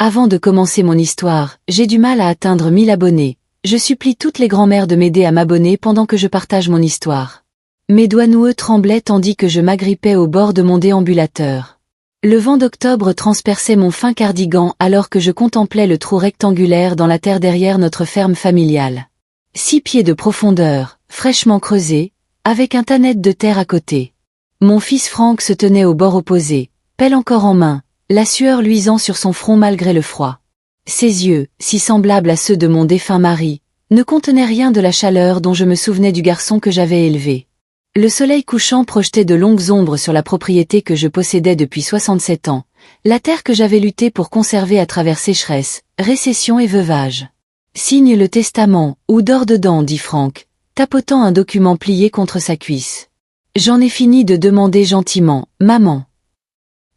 Avant de commencer mon histoire, j'ai du mal à atteindre 1000 abonnés. Je supplie toutes les grand-mères de m'aider à m'abonner pendant que je partage mon histoire. Mes doigts noueux tremblaient tandis que je m'agrippais au bord de mon déambulateur. Le vent d'octobre transperçait mon fin cardigan alors que je contemplais le trou rectangulaire dans la terre derrière notre ferme familiale. 6 pieds de profondeur, fraîchement creusé, avec un tannet de terre à côté. Mon fils Franck se tenait au bord opposé, pelle encore en main, la sueur luisant sur son front malgré le froid. Ses yeux, si semblables à ceux de mon défunt mari, ne contenaient rien de la chaleur dont je me souvenais du garçon que j'avais élevé. Le soleil couchant projetait de longues ombres sur la propriété que je possédais depuis 67 ans, la terre que j'avais lutté pour conserver à travers sécheresse, récession et veuvage. « Signe le testament, ou dors dedans, dit Franck, tapotant un document plié contre sa cuisse. J'en ai fini de demander gentiment, maman.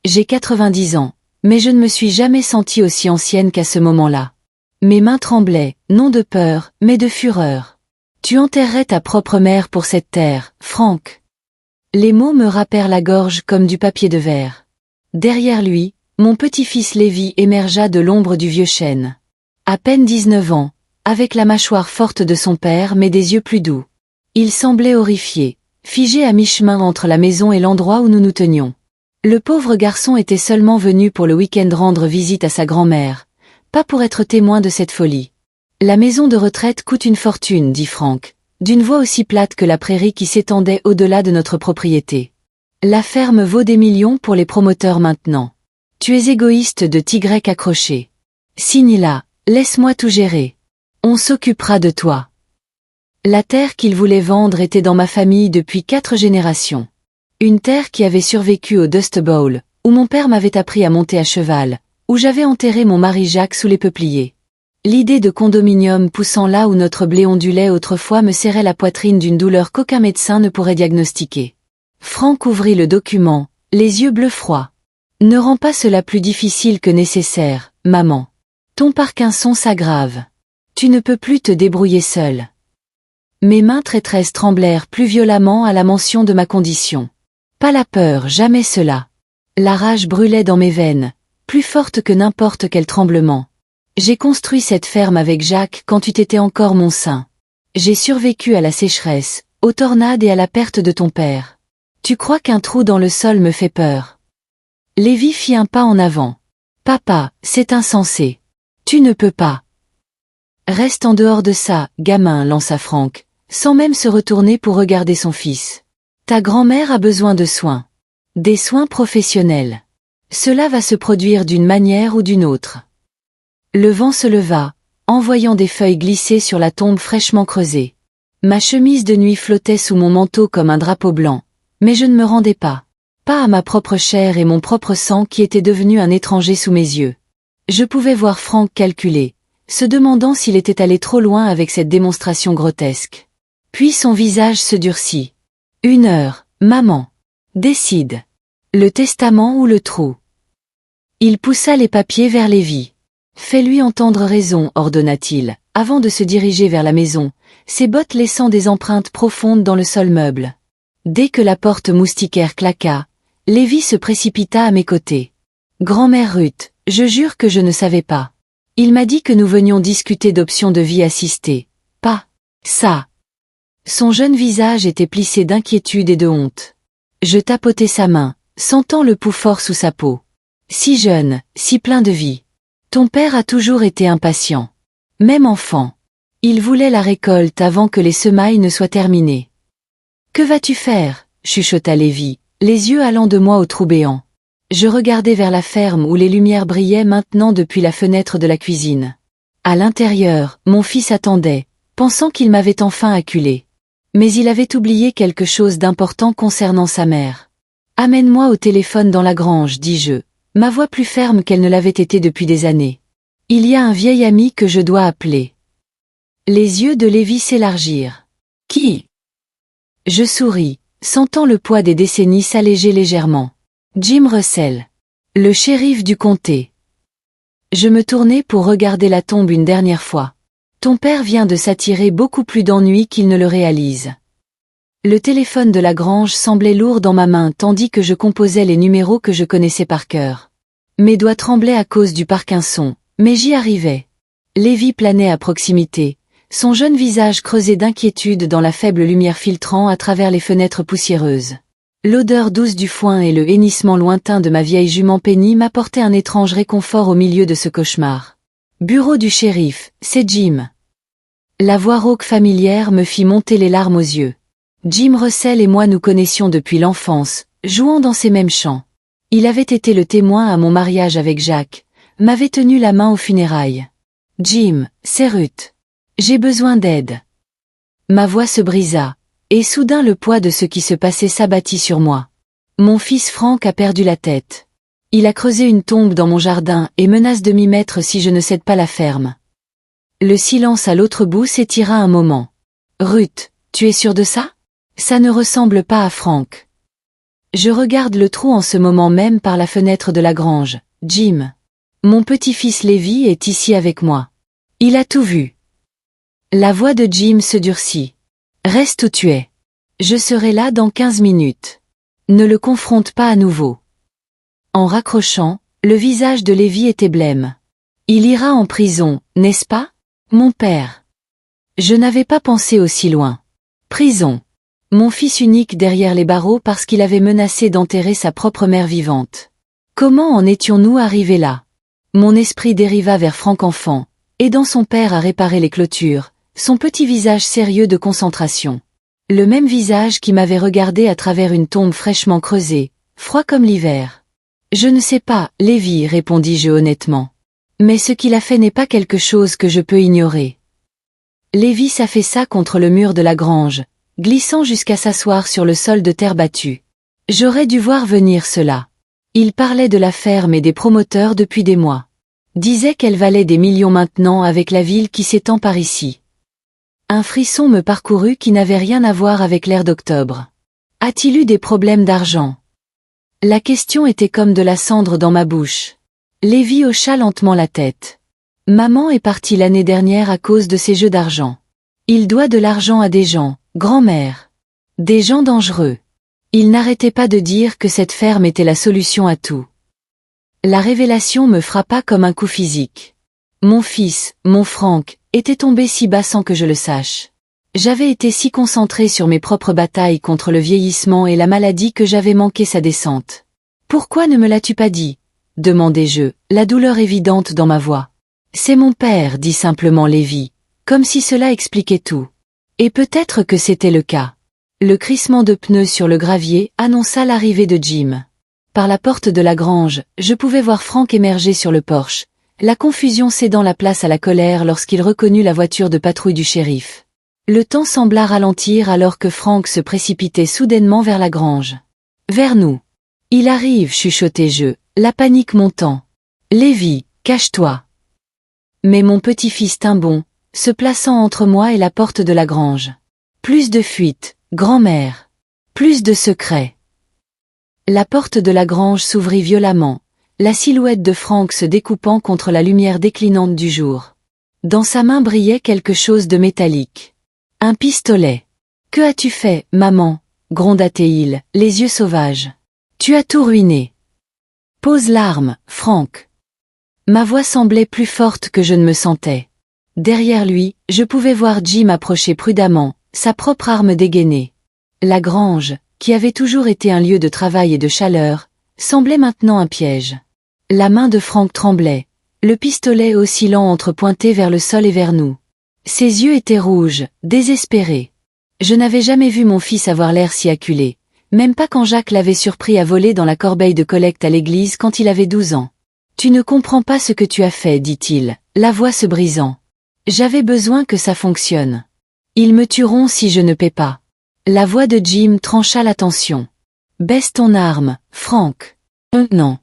J'ai 90 ans, mais je ne me suis jamais sentie aussi ancienne qu'à ce moment-là. Mes mains tremblaient, non de peur, mais de fureur. Tu enterrerais ta propre mère pour cette terre, Franck. Les mots me râpèrent la gorge comme du papier de verre. Derrière lui, mon petit-fils Lévi émergea de l'ombre du vieux chêne. À peine 19 ans, avec la mâchoire forte de son père mais des yeux plus doux. Il semblait horrifié, figé à mi-chemin entre la maison et l'endroit où nous nous tenions. Le pauvre garçon était seulement venu pour le week-end rendre visite à sa grand-mère, pas pour être témoin de cette folie. La maison de retraite coûte une fortune, dit Franck, d'une voix aussi plate que la prairie qui s'étendait au-delà de notre propriété. La ferme vaut des millions pour les promoteurs maintenant. Tu es égoïste de tigrec accroché. Signe-la, laisse-moi tout gérer. On s'occupera de toi. La terre qu'il voulait vendre était dans ma famille depuis 4 générations. Une terre qui avait survécu au Dust Bowl, où mon père m'avait appris à monter à cheval, où j'avais enterré mon mari Jacques sous les peupliers. L'idée de condominium poussant là où notre blé ondulait autrefois me serrait la poitrine d'une douleur qu'aucun médecin ne pourrait diagnostiquer. Franck ouvrit le document, les yeux bleus froids. Ne rends pas cela plus difficile que nécessaire, maman. Ton Parkinson s'aggrave. Tu ne peux plus te débrouiller seule. Mes mains traîtresses tremblèrent plus violemment à la mention de ma condition. Pas la peur, jamais cela. La rage brûlait dans mes veines, plus forte que n'importe quel tremblement. J'ai construit cette ferme avec Jacques quand tu t'étais encore mon sein. J'ai survécu à la sécheresse, aux tornades et à la perte de ton père. Tu crois qu'un trou dans le sol me fait peur? Lévi fit un pas en avant. Papa, c'est insensé. Tu ne peux pas. Reste en dehors de ça, gamin, lança Franck, sans même se retourner pour regarder son fils. Ta grand-mère a besoin de soins. Des soins professionnels. Cela va se produire d'une manière ou d'une autre. Le vent se leva, envoyant des feuilles glisser sur la tombe fraîchement creusée. Ma chemise de nuit flottait sous mon manteau comme un drapeau blanc, mais je ne me rendais pas. Pas à ma propre chair et mon propre sang qui était devenu un étranger sous mes yeux. Je pouvais voir Franck calculer, se demandant s'il était allé trop loin avec cette démonstration grotesque. Puis son visage se durcit. 1 heure, maman. Décide. Le testament ou le trou. Il poussa les papiers vers Lévi. Fais-lui entendre raison, ordonna-t-il, avant de se diriger vers la maison, ses bottes laissant des empreintes profondes dans le sol meuble. Dès que la porte moustiquaire claqua, Lévi se précipita à mes côtés. Grand-mère Ruth, je jure que je ne savais pas. Il m'a dit que nous venions discuter d'options de vie assistée. Pas ça. Son jeune visage était plissé d'inquiétude et de honte. Je tapotai sa main, sentant le pouls fort sous sa peau. Si jeune, si plein de vie. Ton père a toujours été impatient. Même enfant. Il voulait la récolte avant que les semailles ne soient terminées. Que vas-tu faire? Chuchota Lévi, les yeux allant de moi au trou béant. Je regardai vers la ferme où les lumières brillaient maintenant depuis la fenêtre de la cuisine. À l'intérieur, mon fils attendait, pensant qu'il m'avait enfin acculé. Mais il avait oublié quelque chose d'important concernant sa mère. Amène-moi au téléphone dans la grange, dis-je, ma voix plus ferme qu'elle ne l'avait été depuis des années. Il y a un vieil ami que je dois appeler. Les yeux de Lévi s'élargirent. Qui? Je souris, sentant le poids des décennies s'alléger légèrement. Jim Russell. Le shérif du comté. Je me tournai pour regarder la tombe une dernière fois. Ton père vient de s'attirer beaucoup plus d'ennuis qu'il ne le réalise. Le téléphone de la grange semblait lourd dans ma main tandis que je composais les numéros que je connaissais par cœur. Mes doigts tremblaient à cause du Parkinson, mais j'y arrivais. Lévi planait à proximité, son jeune visage creusé d'inquiétude dans la faible lumière filtrant à travers les fenêtres poussiéreuses. L'odeur douce du foin et le hennissement lointain de ma vieille jument Penny m'apportaient un étrange réconfort au milieu de ce cauchemar. Bureau du shérif, c'est Jim. La voix rauque familière me fit monter les larmes aux yeux. Jim Russell et moi nous connaissions depuis l'enfance, jouant dans ces mêmes champs. Il avait été le témoin à mon mariage avec Jacques, m'avait tenu la main aux funérailles. Jim, c'est Ruth. J'ai besoin d'aide. Ma voix se brisa, et soudain le poids de ce qui se passait s'abattit sur moi. Mon fils Frank a perdu la tête. Il a creusé une tombe dans mon jardin et menace de m'y mettre si je ne cède pas la ferme. Le silence à l'autre bout s'étira un moment. Ruth, tu es sûre de ça? Ça ne ressemble pas à Frank. Je regarde le trou en ce moment même par la fenêtre de la grange. Jim. Mon petit-fils Lévi est ici avec moi. Il a tout vu. La voix de Jim se durcit. Reste où tu es. Je serai là dans 15 minutes. Ne le confronte pas à nouveau. En raccrochant, le visage de Lévi était blême. Il ira en prison, n'est-ce pas, mon père? Je n'avais pas pensé aussi loin. Prison. Mon fils unique derrière les barreaux parce qu'il avait menacé d'enterrer sa propre mère vivante. Comment en étions-nous arrivés là? Mon esprit dériva vers Frank enfant, aidant son père à réparer les clôtures, son petit visage sérieux de concentration. Le même visage qui m'avait regardé à travers une tombe fraîchement creusée, froid comme l'hiver. Je ne sais pas, Lévi, répondis-je honnêtement. Mais ce qu'il a fait n'est pas quelque chose que je peux ignorer. Lévi s'affaissa contre le mur de la grange, glissant jusqu'à s'asseoir sur le sol de terre battue. J'aurais dû voir venir cela. Il parlait de la ferme et des promoteurs depuis des mois. Disait qu'elle valait des millions maintenant avec la ville qui s'étend par ici. Un frisson me parcourut qui n'avait rien à voir avec l'air d'octobre. A-t-il eu des problèmes d'argent? La question était comme de la cendre dans ma bouche. Lévi hocha lentement la tête. Maman est partie l'année dernière à cause de ces jeux d'argent. Il doit de l'argent à des gens, grand-mère. Des gens dangereux. Il n'arrêtait pas de dire que cette ferme était la solution à tout. La révélation me frappa comme un coup physique. Mon fils, mon Frank, était tombé si bas sans que je le sache. J'avais été si concentré sur mes propres batailles contre le vieillissement et la maladie que j'avais manqué sa descente. Pourquoi ne me l'as-tu pas dit? Demandai-je, la douleur évidente dans ma voix. C'est mon père, dit simplement Lévi, comme si cela expliquait tout. Et peut-être que c'était le cas. Le crissement de pneus sur le gravier annonça l'arrivée de Jim. Par la porte de la grange, je pouvais voir Frank émerger sur le porche, la confusion cédant la place à la colère lorsqu'il reconnut la voiture de patrouille du shérif. Le temps sembla ralentir alors que Frank se précipitait soudainement vers la grange. Vers nous. Il arrive, chuchotai-je, la panique montant. Lévi, cache-toi. Mais mon petit-fils tint bon, se plaçant entre moi et la porte de la grange. Plus de fuite, grand-mère. Plus de secrets. La porte de la grange s'ouvrit violemment, la silhouette de Frank se découpant contre la lumière déclinante du jour. Dans sa main brillait quelque chose de métallique. Un pistolet. Que as-tu fait, maman? Gronda-t-il, les yeux sauvages. Tu as tout ruiné. Pose l'arme, Frank. Ma voix semblait plus forte que je ne me sentais. Derrière lui, je pouvais voir Jim approcher prudemment, sa propre arme dégainée. La grange, qui avait toujours été un lieu de travail et de chaleur, semblait maintenant un piège. La main de Frank tremblait, le pistolet oscillant entre pointé vers le sol et vers nous. Ses yeux étaient rouges, désespérés. Je n'avais jamais vu mon fils avoir l'air si acculé, même pas quand Jacques l'avait surpris à voler dans la corbeille de collecte à l'église quand il avait 12 ans. Tu ne comprends pas ce que tu as fait, dit-il, la voix se brisant. J'avais besoin que ça fonctionne. Ils me tueront si je ne paie pas. La voix de Jim trancha la tension. Baisse ton arme, Frank. Non.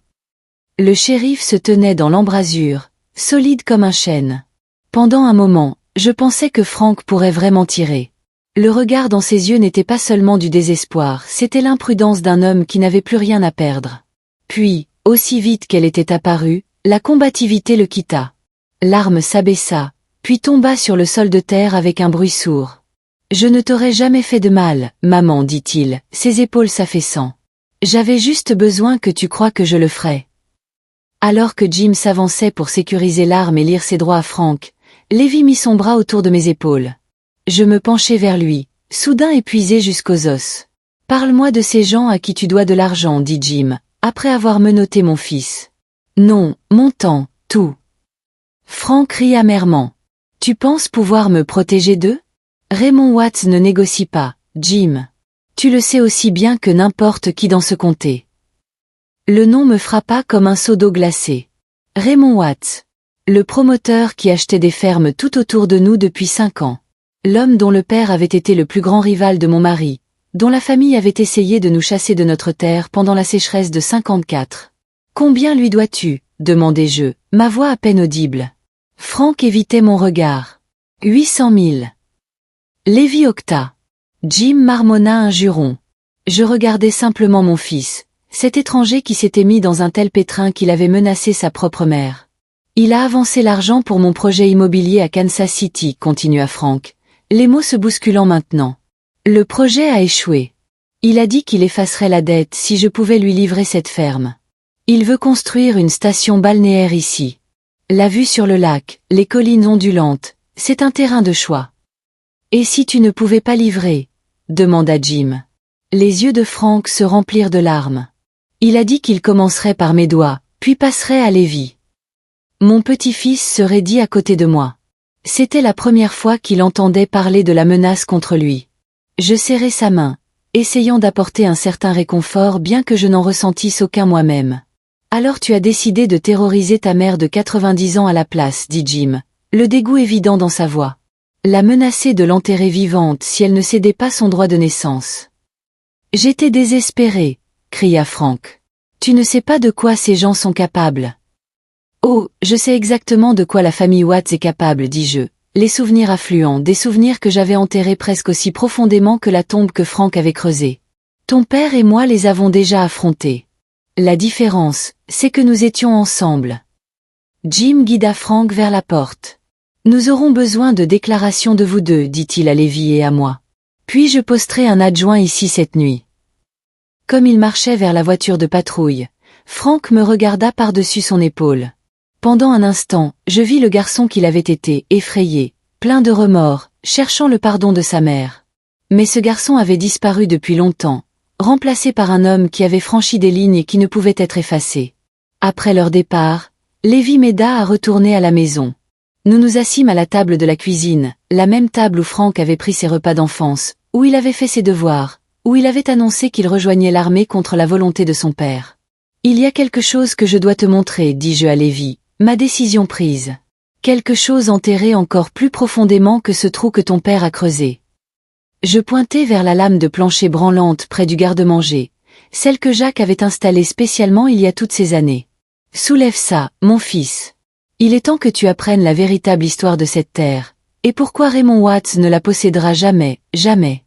Le shérif se tenait dans l'embrasure, solide comme un chêne. Pendant un moment, je pensais que Frank pourrait vraiment tirer. Le regard dans ses yeux n'était pas seulement du désespoir, c'était l'imprudence d'un homme qui n'avait plus rien à perdre. Puis, aussi vite qu'elle était apparue, la combativité le quitta. L'arme s'abaissa, puis tomba sur le sol de terre avec un bruit sourd. « Je ne t'aurais jamais fait de mal, maman, dit-il, ses épaules s'affaissant. J'avais juste besoin que tu crois que je le ferais. » Alors que Jim s'avançait pour sécuriser l'arme et lire ses droits à Frank, Lévi mit son bras autour de mes épaules. Je me penchai vers lui, soudain épuisé jusqu'aux os. « Parle-moi de ces gens à qui tu dois de l'argent, dit Jim, après avoir menotté mon fils. Non, mon temps, tout. Frank rit amèrement. Tu penses pouvoir me protéger d'eux? Raymond Watts ne négocie pas, Jim. Tu le sais aussi bien que n'importe qui dans ce comté. Le nom me frappa comme un seau d'eau glacée. Raymond Watts. Le promoteur qui achetait des fermes tout autour de nous depuis 5 ans. L'homme dont le père avait été le plus grand rival de mon mari, dont la famille avait essayé de nous chasser de notre terre pendant la sécheresse de 54. Combien lui dois-tu? Demandai-je, ma voix à peine audible. Frank évitait mon regard. 800 000. Lévi octa. Jim marmonna un juron. Je regardais simplement mon fils, cet étranger qui s'était mis dans un tel pétrin qu'il avait menacé sa propre mère. Il a avancé l'argent pour mon projet immobilier à Kansas City, continua Frank, les mots se bousculant maintenant. Le projet a échoué. Il a dit qu'il effacerait la dette si je pouvais lui livrer cette ferme. Il veut construire une station balnéaire ici. La vue sur le lac, les collines ondulantes, c'est un terrain de choix. Et si tu ne pouvais pas livrer? Demanda Jim. Les yeux de Frank se remplirent de larmes. Il a dit qu'il commencerait par mes doigts, puis passerait à Lévi. Mon petit-fils se raidit à côté de moi. C'était la première fois qu'il entendait parler de la menace contre lui. Je serrai sa main, essayant d'apporter un certain réconfort bien que je n'en ressentisse aucun moi-même. Alors tu as décidé de terroriser ta mère de 90 ans à la place, dit Jim, le dégoût évident dans sa voix. La menacer de l'enterrer vivante si elle ne cédait pas son droit de naissance. J'étais désespéré, cria Frank. Tu ne sais pas de quoi ces gens sont capables. Oh, je sais exactement de quoi la famille Watts est capable, dis-je. Les souvenirs affluents, des souvenirs que j'avais enterrés presque aussi profondément que la tombe que Frank avait creusée. Ton père et moi les avons déjà affrontés. La différence, c'est que nous étions ensemble. Jim guida Frank vers la porte. Nous aurons besoin de déclarations de vous deux, dit-il à Lévi et à moi. Puis je posterai un adjoint ici cette nuit. Comme il marchait vers la voiture de patrouille, Frank me regarda par-dessus son épaule. Pendant un instant, je vis le garçon qu'il avait été, effrayé, plein de remords, cherchant le pardon de sa mère. Mais ce garçon avait disparu depuis longtemps, remplacé par un homme qui avait franchi des lignes qui ne pouvaient être effacées. Après leur départ, Lévi m'aida à retourner à la maison. Nous nous assîmes à la table de la cuisine, la même table où Frank avait pris ses repas d'enfance, où il avait fait ses devoirs, où il avait annoncé qu'il rejoignait l'armée contre la volonté de son père. Il y a quelque chose que je dois te montrer, dis-je à Lévi, ma décision prise. Quelque chose enterré encore plus profondément que ce trou que ton père a creusé. Je pointai vers la lame de plancher branlante près du garde-manger, celle que Jacques avait installée spécialement il y a toutes ces années. Soulève ça, mon fils. Il est temps que tu apprennes la véritable histoire de cette terre, et pourquoi Raymond Watts ne la possédera jamais, jamais.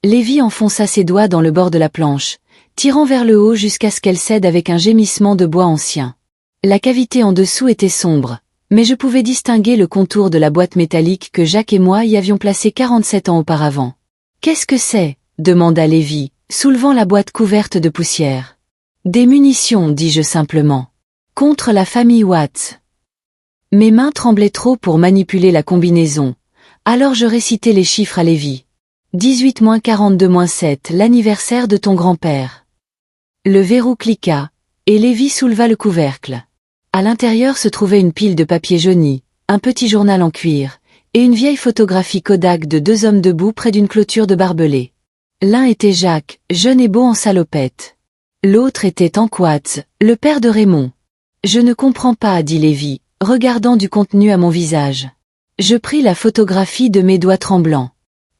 Lévi enfonça ses doigts dans le bord de la planche, tirant vers le haut jusqu'à ce qu'elle cède avec un gémissement de bois ancien. La cavité en dessous était sombre, mais je pouvais distinguer le contour de la boîte métallique que Jacques et moi y avions placée 47 ans auparavant. « Qu'est-ce que c'est » demanda Lévi, soulevant la boîte couverte de poussière. « Des munitions, dis-je simplement. Contre la famille Watts. » Mes mains tremblaient trop pour manipuler la combinaison, alors je récitai les chiffres à Lévi. 18-42-7, l'anniversaire de ton grand-père. Le verrou cliqua, et Lévi souleva le couvercle. À l'intérieur se trouvait une pile de papier jauni, un petit journal en cuir, et une vieille photographie Kodak de 2 hommes debout près d'une clôture de barbelés. L'un était Jacques, jeune et beau en salopette. L'autre était Hank Watts, le père de Raymond. « Je ne comprends pas, dit Lévi, regardant du contenu à mon visage. Je pris la photographie de mes doigts tremblants.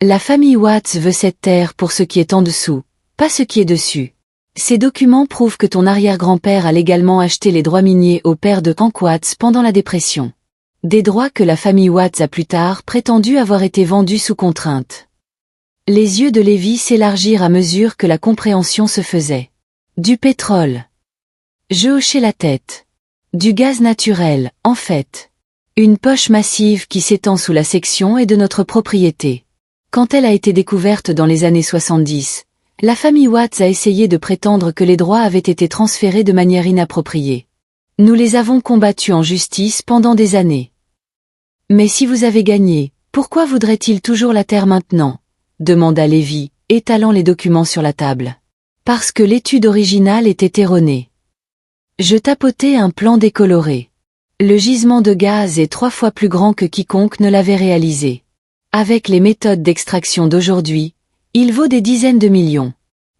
La famille Watts veut cette terre pour ce qui est en dessous, pas ce qui est dessus. Ces documents prouvent que ton arrière-grand-père a légalement acheté les droits miniers au père de Hank Watts pendant la dépression. Des droits que la famille Watts a plus tard prétendu avoir été vendus sous contrainte. » Les yeux de Lévi s'élargirent à mesure que la compréhension se faisait. Du pétrole. Je hochai la tête. Du gaz naturel, en fait. Une poche massive qui s'étend sous la section est de notre propriété. Quand elle a été découverte dans les années 70, la famille Watts a essayé de prétendre que les droits avaient été transférés de manière inappropriée. Nous les avons combattus en justice pendant des années. Mais si vous avez gagné, pourquoi voudrait-il toujours la terre maintenant? Demanda Lévi, étalant les documents sur la table. Parce que l'étude originale était erronée. Je tapotai un plan décoloré. Le gisement de gaz est 3 fois plus grand que quiconque ne l'avait réalisé. Avec les méthodes d'extraction d'aujourd'hui, il vaut des dizaines de millions.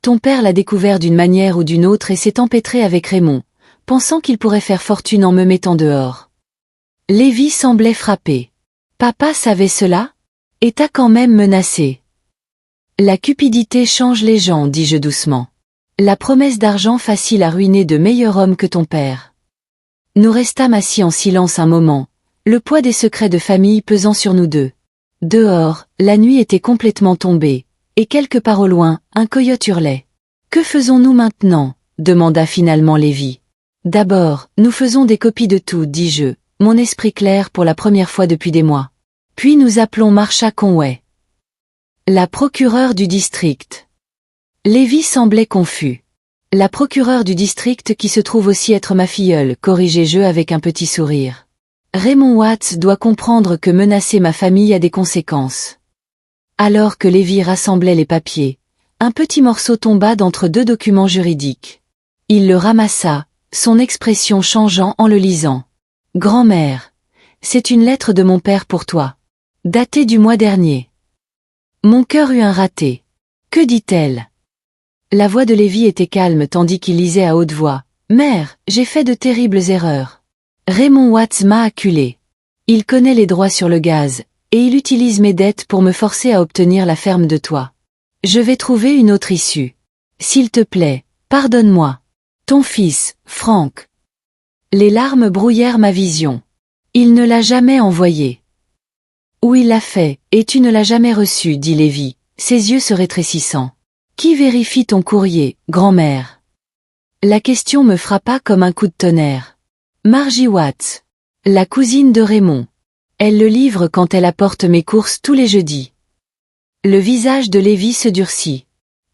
Ton père l'a découvert d'une manière ou d'une autre et s'est empêtré avec Raymond, pensant qu'il pourrait faire fortune en me mettant dehors. Lévi semblait frappé. Papa savait cela? Et t'a quand même menacé. La cupidité change les gens, dis-je doucement. La promesse d'argent facile à ruiner de meilleurs hommes que ton père. Nous restâmes assis en silence un moment, le poids des secrets de famille pesant sur nous deux. Dehors, la nuit était complètement tombée, et quelque part au loin, un coyote hurlait. Que faisons-nous maintenant? Demanda finalement Lévi. D'abord, nous faisons des copies de tout, dis-je, mon esprit clair pour la première fois depuis des mois. Puis nous appelons Marsha Conway. La procureure du district. Lévi semblait confus. La procureure du district qui se trouve aussi être ma filleule, corrigeai-je avec un petit sourire. Raymond Watts doit comprendre que menacer ma famille a des conséquences. Alors que Lévi rassemblait les papiers, un petit morceau tomba d'entre 2 documents juridiques. Il le ramassa, son expression changeant en le lisant. « Grand-mère, c'est une lettre de mon père pour toi. Datée du mois dernier. » Mon cœur eut un raté. Que dit-elle? La voix de Lévi était calme tandis qu'il lisait à haute voix. « Mère, j'ai fait de terribles erreurs. Raymond Watts m'a acculé. Il connaît les droits sur le gaz, et il utilise mes dettes pour me forcer à obtenir la ferme de toi. Je vais trouver une autre issue. S'il te plaît, pardonne-moi. Ton fils, Frank. » Les larmes brouillèrent ma vision. Il ne l'a jamais envoyé. Ou il l'a fait, et tu ne l'as jamais reçu, dit Lévi, ses yeux se rétrécissant. Qui vérifie ton courrier, grand-mère? La question me frappa comme un coup de tonnerre. Margie Watts, la cousine de Raymond. Elle le livre quand elle apporte mes courses tous les jeudis. Le visage de Lévi se durcit.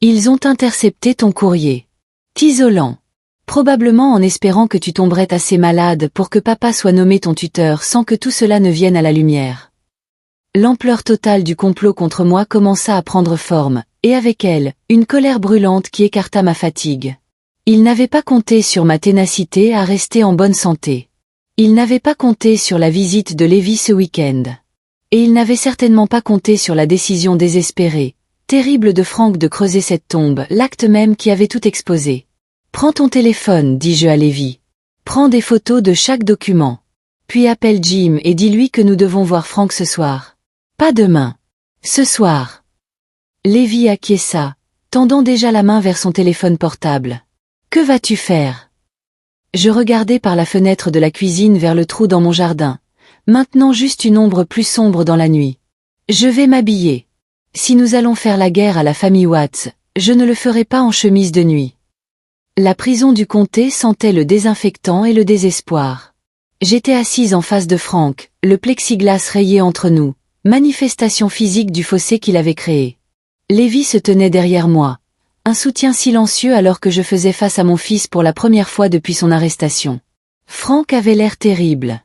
Ils ont intercepté ton courrier. T'isolant. Probablement en espérant que tu tomberais assez malade pour que papa soit nommé ton tuteur sans que tout cela ne vienne à la lumière. L'ampleur totale du complot contre moi commença à prendre forme, et avec elle, une colère brûlante qui écarta ma fatigue. Il n'avait pas compté sur ma ténacité à rester en bonne santé. Il n'avait pas compté sur la visite de Lévi ce week-end. Et il n'avait certainement pas compté sur la décision désespérée, terrible de Frank de creuser cette tombe, l'acte même qui avait tout exposé. « Prends ton téléphone, dis-je à Lévi. Prends des photos de chaque document. Puis appelle Jim et dis-lui que nous devons voir Frank ce soir. Pas demain. Ce soir. » Lévi acquiesça, tendant déjà la main vers son téléphone portable. « Que vas-tu faire ?» Je regardai par la fenêtre de la cuisine vers le trou dans mon jardin, maintenant juste une ombre plus sombre dans la nuit. « Je vais m'habiller. Si nous allons faire la guerre à la famille Watts, je ne le ferai pas en chemise de nuit. » La prison du comté sentait le désinfectant et le désespoir. J'étais assise en face de Frank, le plexiglas rayé entre nous, manifestation physique du fossé qu'il avait créé. Lévi se tenait derrière moi, un soutien silencieux alors que je faisais face à mon fils pour la première fois depuis son arrestation. Frank avait l'air terrible.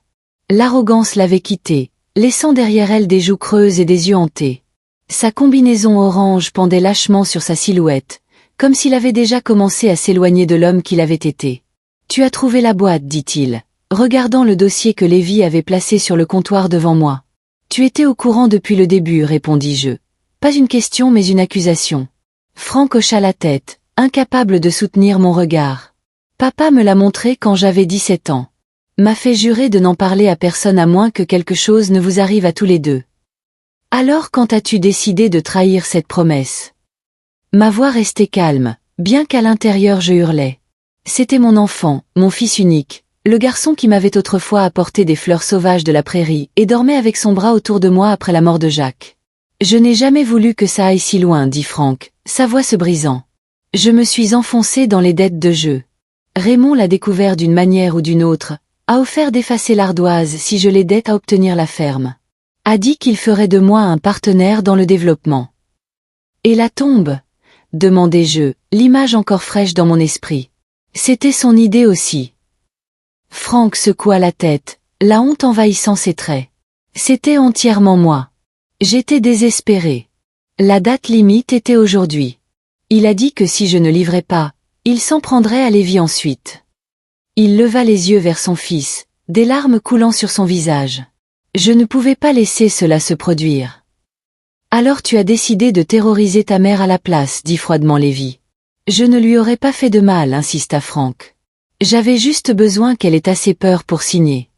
L'arrogance l'avait quitté, laissant derrière elle des joues creuses et des yeux hantés. Sa combinaison orange pendait lâchement sur sa silhouette, comme s'il avait déjà commencé à s'éloigner de l'homme qu'il avait été. « Tu as trouvé la boîte, dit-il, regardant le dossier que Lévi avait placé sur le comptoir devant moi. Tu étais au courant depuis le début, répondis-je. Pas une question mais une accusation. Frank hocha la tête, incapable de soutenir mon regard. Papa me l'a montré quand j'avais 17 ans. M'a fait jurer de n'en parler à personne à moins que quelque chose ne vous arrive à tous les deux. Alors quand as-tu décidé de trahir cette promesse? Ma voix restait calme, bien qu'à l'intérieur je hurlais. C'était mon enfant, mon fils unique, le garçon qui m'avait autrefois apporté des fleurs sauvages de la prairie et dormait avec son bras autour de moi après la mort de Jacques. Je n'ai jamais voulu que ça aille si loin, dit Frank, sa voix se brisant. Je me suis enfoncé dans les dettes de jeu. Raymond l'a découvert d'une manière ou d'une autre, a offert d'effacer l'ardoise si je l'aidais à obtenir la ferme. A dit qu'il ferait de moi un partenaire dans le développement. Et la tombe? Demandai-je, l'image encore fraîche dans mon esprit. C'était son idée aussi. Franck secoua la tête, la honte envahissant ses traits. C'était entièrement moi. J'étais désespéré. La date limite était aujourd'hui. Il a dit que si je ne livrais pas, il s'en prendrait à Lévi ensuite. Il leva les yeux vers son fils, des larmes coulant sur son visage. Je ne pouvais pas laisser cela se produire. Alors tu as décidé de terroriser ta mère à la place, dit froidement Lévi. Je ne lui aurais pas fait de mal, insista Franck. J'avais juste besoin qu'elle ait assez peur pour signer.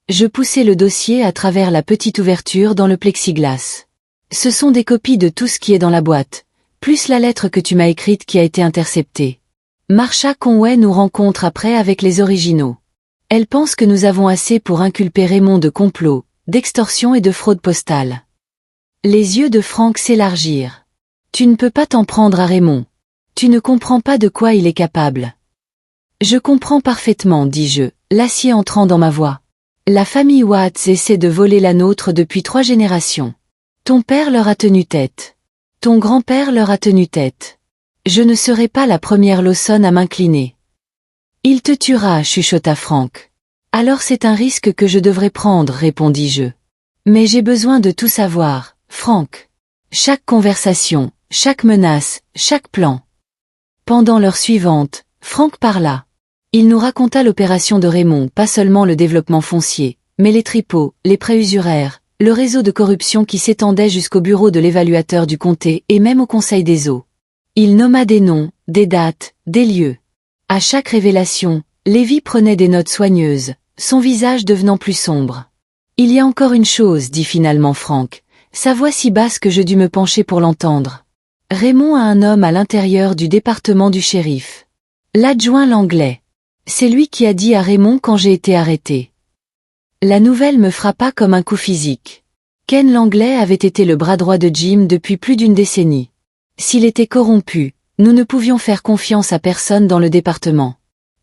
Je poussai le dossier à travers la petite ouverture dans le plexiglas. Ce sont des copies de tout ce qui est dans la boîte, plus la lettre que tu m'as écrite qui a été interceptée. Marsha Conway nous rencontre après avec les originaux. Elle pense que nous avons assez pour inculper Raymond de complot, d'extorsion et de fraude postale. Les yeux de Franck s'élargirent. Tu ne peux pas t'en prendre à Raymond. Tu ne comprends pas de quoi il est capable. Je comprends parfaitement, dis-je, l'acier entrant dans ma voix. La famille Watts essaie de voler la nôtre depuis 3 générations. Ton père leur a tenu tête. Ton grand-père leur a tenu tête. Je ne serai pas la première Lawson à m'incliner. Il te tuera, chuchota Franck. Alors c'est un risque que je devrais prendre, répondis-je. Mais j'ai besoin de tout savoir, Franck. Chaque conversation, chaque menace, chaque plan. Pendant l'heure suivante, Franck parla. Il nous raconta l'opération de Raymond, pas seulement le développement foncier, mais les tripots, les prêts usuraires, le réseau de corruption qui s'étendait jusqu'au bureau de l'évaluateur du comté et même au conseil des eaux. Il nomma des noms, des dates, des lieux. À chaque révélation, Lévi prenait des notes soigneuses, son visage devenant plus sombre. Il y a encore une chose, dit finalement Franck, sa voix si basse que je dus me pencher pour l'entendre. Raymond a un homme à l'intérieur du département du shérif. L'adjoint Langlais. C'est lui qui a dit à Raymond quand j'ai été arrêté. La nouvelle me frappa comme un coup physique. Ken Langlais avait été le bras droit de Jim depuis plus d'1 décennie. S'il était corrompu, nous ne pouvions faire confiance à personne dans le département.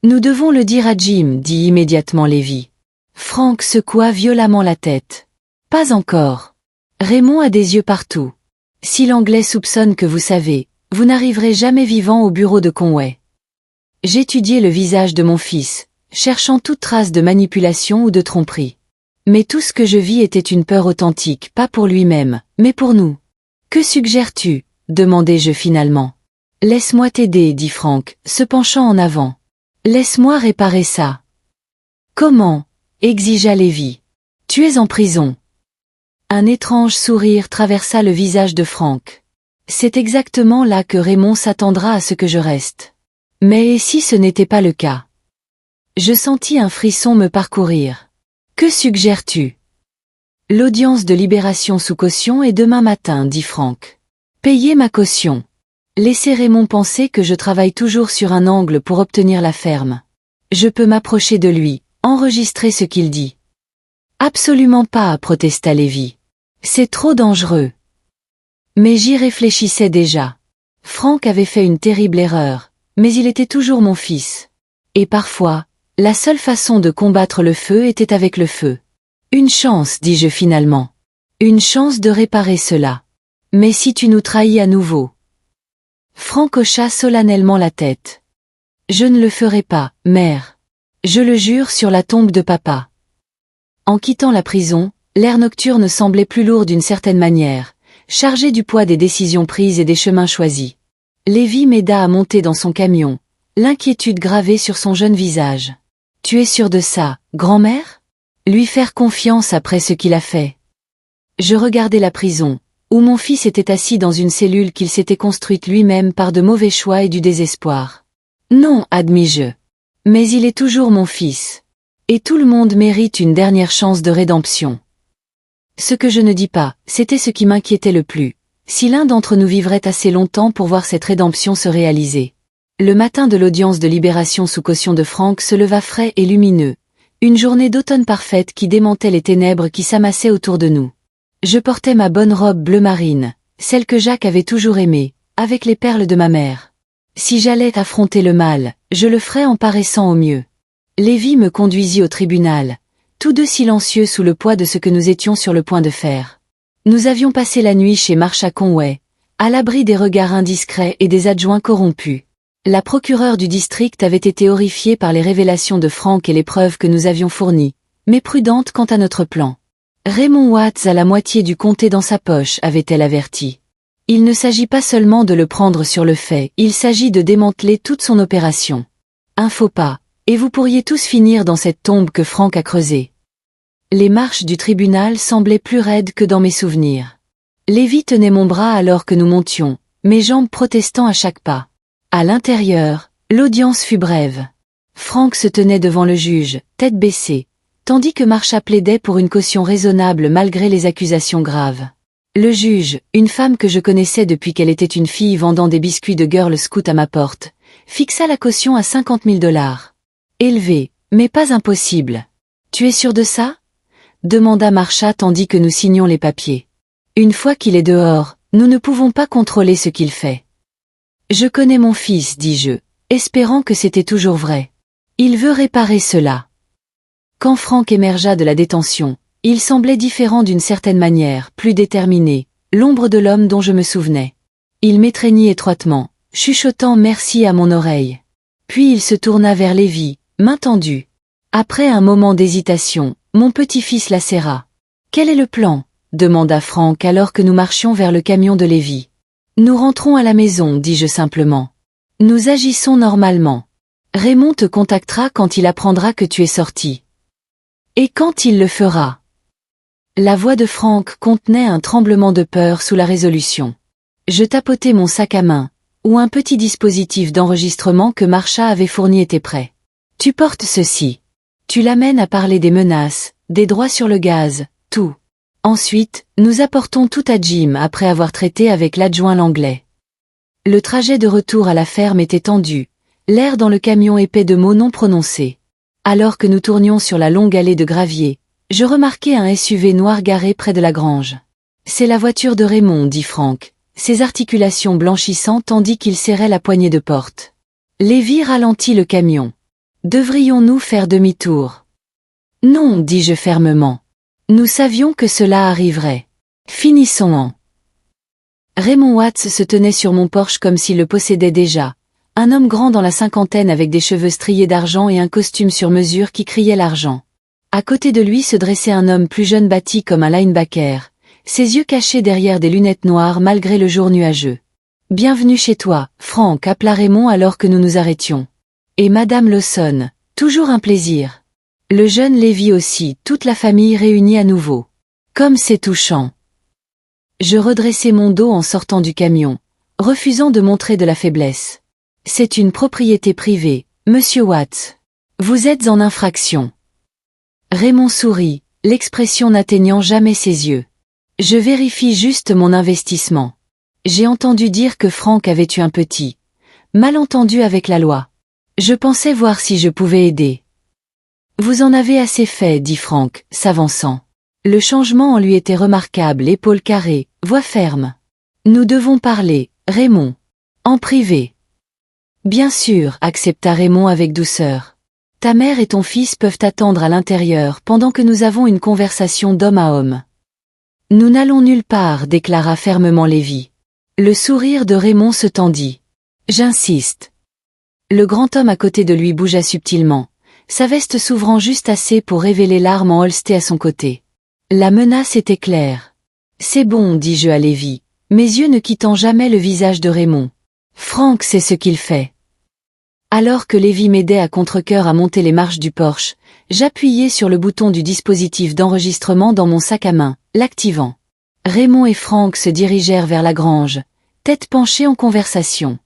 Nous devons le dire à Jim, dit immédiatement Lévi. Franck secoua violemment la tête. Pas encore. Raymond a des yeux partout. Si Langlais soupçonne que vous savez, vous n'arriverez jamais vivant au bureau de Conway. J'étudiai le visage de mon fils, cherchant toute trace de manipulation ou de tromperie. Mais tout ce que je vis était une peur authentique, pas pour lui-même, mais pour nous. Que suggères-tu ? Demandai-je finalement. Laisse-moi t'aider, dit Franck, se penchant en avant. Laisse-moi réparer ça. Comment ? Exigea Lévi. Tu es en prison. Un étrange sourire traversa le visage de Franck. C'est exactement là que Raymond s'attendra à ce que je reste. Mais et si ce n'était pas le cas? Je sentis un frisson me parcourir. Que suggères-tu? L'audience de libération sous caution est demain matin, dit Franck. Payez ma caution. Laissez Raymond penser que je travaille toujours sur un angle pour obtenir la ferme. Je peux m'approcher de lui, enregistrer ce qu'il dit. Absolument pas, protesta Lévi. C'est trop dangereux. Mais j'y réfléchissais déjà. Franck avait fait une terrible erreur. Mais il était toujours mon fils. Et parfois, la seule façon de combattre le feu était avec le feu. Une chance, dis-je finalement. Une chance de réparer cela. Mais si tu nous trahis à nouveau. Franck hocha solennellement la tête. Je ne le ferai pas, mère. Je le jure sur la tombe de papa. En quittant la prison, l'air nocturne semblait plus lourd d'une certaine manière, chargé du poids des décisions prises et des chemins choisis. Lévi m'aida à monter dans son camion, l'inquiétude gravée sur son jeune visage. « Tu es sûr de ça, grand-mère ? Lui faire confiance après ce qu'il a fait ?» Je regardais la prison, où mon fils était assis dans une cellule qu'il s'était construite lui-même par de mauvais choix et du désespoir. « Non, admis-je. Mais il est toujours mon fils. Et tout le monde mérite une dernière chance de rédemption. » Ce que je ne dis pas, c'était ce qui m'inquiétait le plus. Si l'un d'entre nous vivrait assez longtemps pour voir cette rédemption se réaliser. Le matin de l'audience de libération sous caution de Franck se leva frais et lumineux. Une journée d'automne parfaite qui démentait les ténèbres qui s'amassaient autour de nous. Je portais ma bonne robe bleu marine, celle que Jacques avait toujours aimée, avec les perles de ma mère. Si j'allais affronter le mal, je le ferais en paraissant au mieux. Lévi me conduisit au tribunal, tous deux silencieux sous le poids de ce que nous étions sur le point de faire. Nous avions passé la nuit chez Marsha Conway, à l'abri des regards indiscrets et des adjoints corrompus. La procureure du district avait été horrifiée par les révélations de Frank et les preuves que nous avions fournies, mais prudente quant à notre plan. Raymond Watts a la moitié du comté dans sa poche, avait-elle averti. Il ne s'agit pas seulement de le prendre sur le fait, il s'agit de démanteler toute son opération. Un faux pas, et vous pourriez tous finir dans cette tombe que Frank a creusée. Les marches du tribunal semblaient plus raides que dans mes souvenirs. Lévi tenait mon bras alors que nous montions, mes jambes protestant à chaque pas. À l'intérieur, l'audience fut brève. Frank se tenait devant le juge, tête baissée, tandis que Marsha plaidait pour une caution raisonnable malgré les accusations graves. Le juge, une femme que je connaissais depuis qu'elle était une fille vendant des biscuits de Girl Scout à ma porte, fixa la caution à 50 000 $. Élevé, mais pas impossible. Tu es sûr de ça? Demanda Marsha tandis que nous signions les papiers. Une fois qu'il est dehors, nous ne pouvons pas contrôler ce qu'il fait. Je connais mon fils, dis-je, espérant que c'était toujours vrai. Il veut réparer cela. Quand Frank émergea de la détention, il semblait différent d'une certaine manière, plus déterminé, l'ombre de l'homme dont je me souvenais. Il m'étreignit étroitement, chuchotant merci à mon oreille. Puis il se tourna vers Lévi, main tendue. Après un moment d'hésitation, mon petit-fils la serra. « Quel est le plan ?» demanda Frank alors que nous marchions vers le camion de Lévi. « Nous rentrons à la maison, dis-je simplement. Nous agissons normalement. Raymond te contactera quand il apprendra que tu es sorti. Et quand il le fera. » La voix de Frank contenait un tremblement de peur sous la résolution. Je tapotai mon sac à main, où un petit dispositif d'enregistrement que Marsha avait fourni était prêt. « Tu portes ceci. Tu l'amènes à parler des menaces, des droits sur le gaz, tout. Ensuite, nous apportons tout à Jim après avoir traité avec l'adjoint Langlais. » Le trajet de retour à la ferme était tendu, l'air dans le camion épais de mots non prononcés. Alors que nous tournions sur la longue allée de gravier, je remarquai un SUV noir garé près de la grange. « C'est la voiture de Raymond, dit Frank, ses articulations blanchissant tandis qu'il serrait la poignée de porte. Lévi ralentit le camion. « Devrions-nous faire demi-tour ?»« Non, dis-je fermement. Nous savions que cela arriverait. Finissons-en. » Raymond Watts se tenait sur mon Porsche comme s'il le possédait déjà, un homme grand dans la cinquantaine avec des cheveux striés d'argent et un costume sur mesure qui criait l'argent. À côté de lui se dressait un homme plus jeune bâti comme un linebacker, ses yeux cachés derrière des lunettes noires malgré le jour nuageux. « Bienvenue chez toi, Frank, appela Raymond alors que nous nous arrêtions. Et Madame Lawson, toujours un plaisir. Le jeune Lévi aussi, toute la famille réunie à nouveau. Comme c'est touchant. » Je redressai mon dos en sortant du camion, refusant de montrer de la faiblesse. « C'est une propriété privée, Monsieur Watts. Vous êtes en infraction. » Raymond sourit, l'expression n'atteignant jamais ses yeux. « Je vérifie juste mon investissement. J'ai entendu dire que Frank avait eu un petit malentendu avec la loi. Je pensais voir si je pouvais aider. »« Vous en avez assez fait, dit Frank, s'avançant. Le changement en lui était remarquable, épaules carrées, voix ferme. « Nous devons parler, Raymond. En privé. » « Bien sûr, accepta Raymond avec douceur. Ta mère et ton fils peuvent attendre à l'intérieur pendant que nous avons une conversation d'homme à homme. »« Nous n'allons nulle part, déclara fermement Lévi. Le sourire de Raymond se tendit. « J'insiste. » Le grand homme à côté de lui bougea subtilement, sa veste s'ouvrant juste assez pour révéler l'arme enholstée à son côté. La menace était claire. « C'est bon, dis-je à Lévi, mes yeux ne quittant jamais le visage de Raymond. Frank sait ce qu'il fait. » Alors que Lévi m'aidait à contre-cœur à monter les marches du Porsche, j'appuyai sur le bouton du dispositif d'enregistrement dans mon sac à main, l'activant. Raymond et Frank se dirigèrent vers la grange, tête penchée en conversation.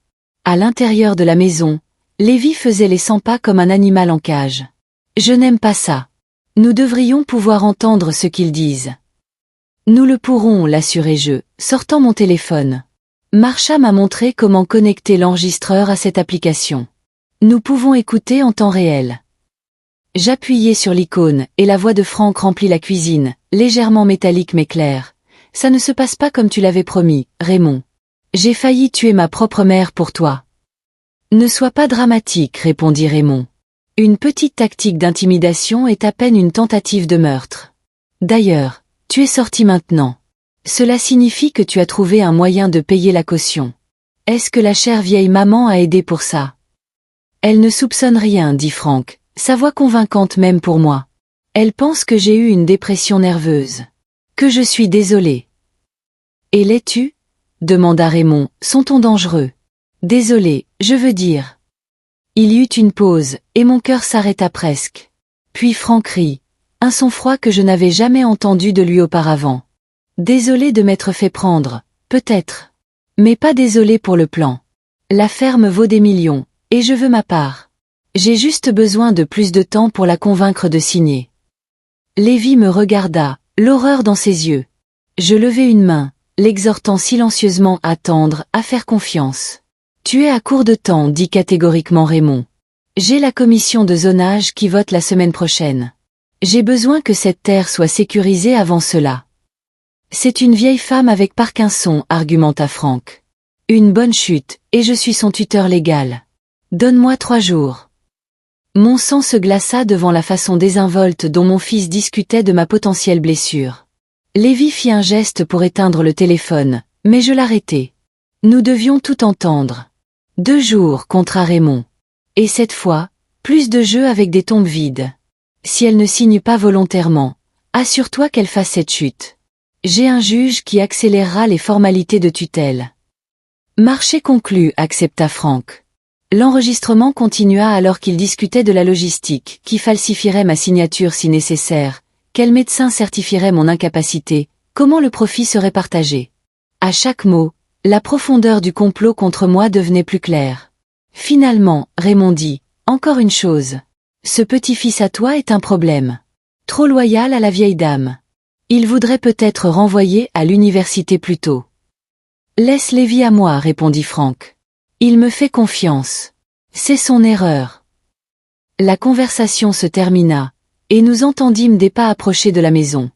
À l'intérieur de la maison, Lévi faisait les 100 pas comme un animal en cage. « Je n'aime pas ça. Nous devrions pouvoir entendre ce qu'ils disent. »« Nous le pourrons, l'assurai-je, sortant mon téléphone. Marsha m'a montré comment connecter l'enregistreur à cette application. Nous pouvons écouter en temps réel. » J'appuyai sur l'icône et la voix de Frank remplit la cuisine, légèrement métallique mais claire. « Ça ne se passe pas comme tu l'avais promis, Raymond. J'ai failli tuer ma propre mère pour toi. »« Ne sois pas dramatique, répondit Raymond. Une petite tactique d'intimidation est à peine une tentative de meurtre. D'ailleurs, tu es sorti maintenant. Cela signifie que tu as trouvé un moyen de payer la caution. Est-ce que la chère vieille maman a aidé pour ça? Elle ne soupçonne rien, dit Franck, sa voix convaincante même pour moi. Elle pense que j'ai eu une dépression nerveuse. Que je suis désolé. Et l'es-tu? Demanda Raymond, son ton dangereux. Désolé, je veux dire. Il y eut une pause, et mon cœur s'arrêta presque. Puis Franck rit, un son froid que je n'avais jamais entendu de lui auparavant. Désolé de m'être fait prendre, peut-être. Mais pas désolé pour le plan. La ferme vaut des millions, et je veux ma part. J'ai juste besoin de plus de temps pour la convaincre de signer. Lévi me regarda, l'horreur dans ses yeux. Je levai une main, l'exhortant silencieusement à attendre, à faire confiance. Tu es à court de temps, dit catégoriquement Raymond. J'ai la commission de zonage qui vote la semaine prochaine. J'ai besoin que cette terre soit sécurisée avant cela. C'est une vieille femme avec Parkinson, argumenta Franck. Une bonne chute, et je suis son tuteur légal. Donne-moi 3 jours. Mon sang se glaça devant la façon désinvolte dont mon fils discutait de ma potentielle blessure. Lévi fit un geste pour éteindre le téléphone, mais je l'arrêtai. Nous devions tout entendre. 2 jours, contra Raymond. Et cette fois, plus de jeux avec des tombes vides. Si elle ne signe pas volontairement, assure-toi qu'elle fasse cette chute. J'ai un juge qui accélérera les formalités de tutelle. Marché conclu, accepta Franck. L'enregistrement continua alors qu'il discutait de la logistique, qui falsifierait ma signature si nécessaire, quel médecin certifierait mon incapacité, comment le profit serait partagé. À chaque mot, la profondeur du complot contre moi devenait plus claire. Finalement, Raymond dit, encore une chose. Ce petit-fils à toi est un problème. Trop loyal à la vieille dame. Il voudrait peut-être renvoyer à l'université plus tôt. Laisse Lévi à moi, répondit Franck. Il me fait confiance. C'est son erreur. La conversation se termina, et nous entendîmes des pas approcher de la maison.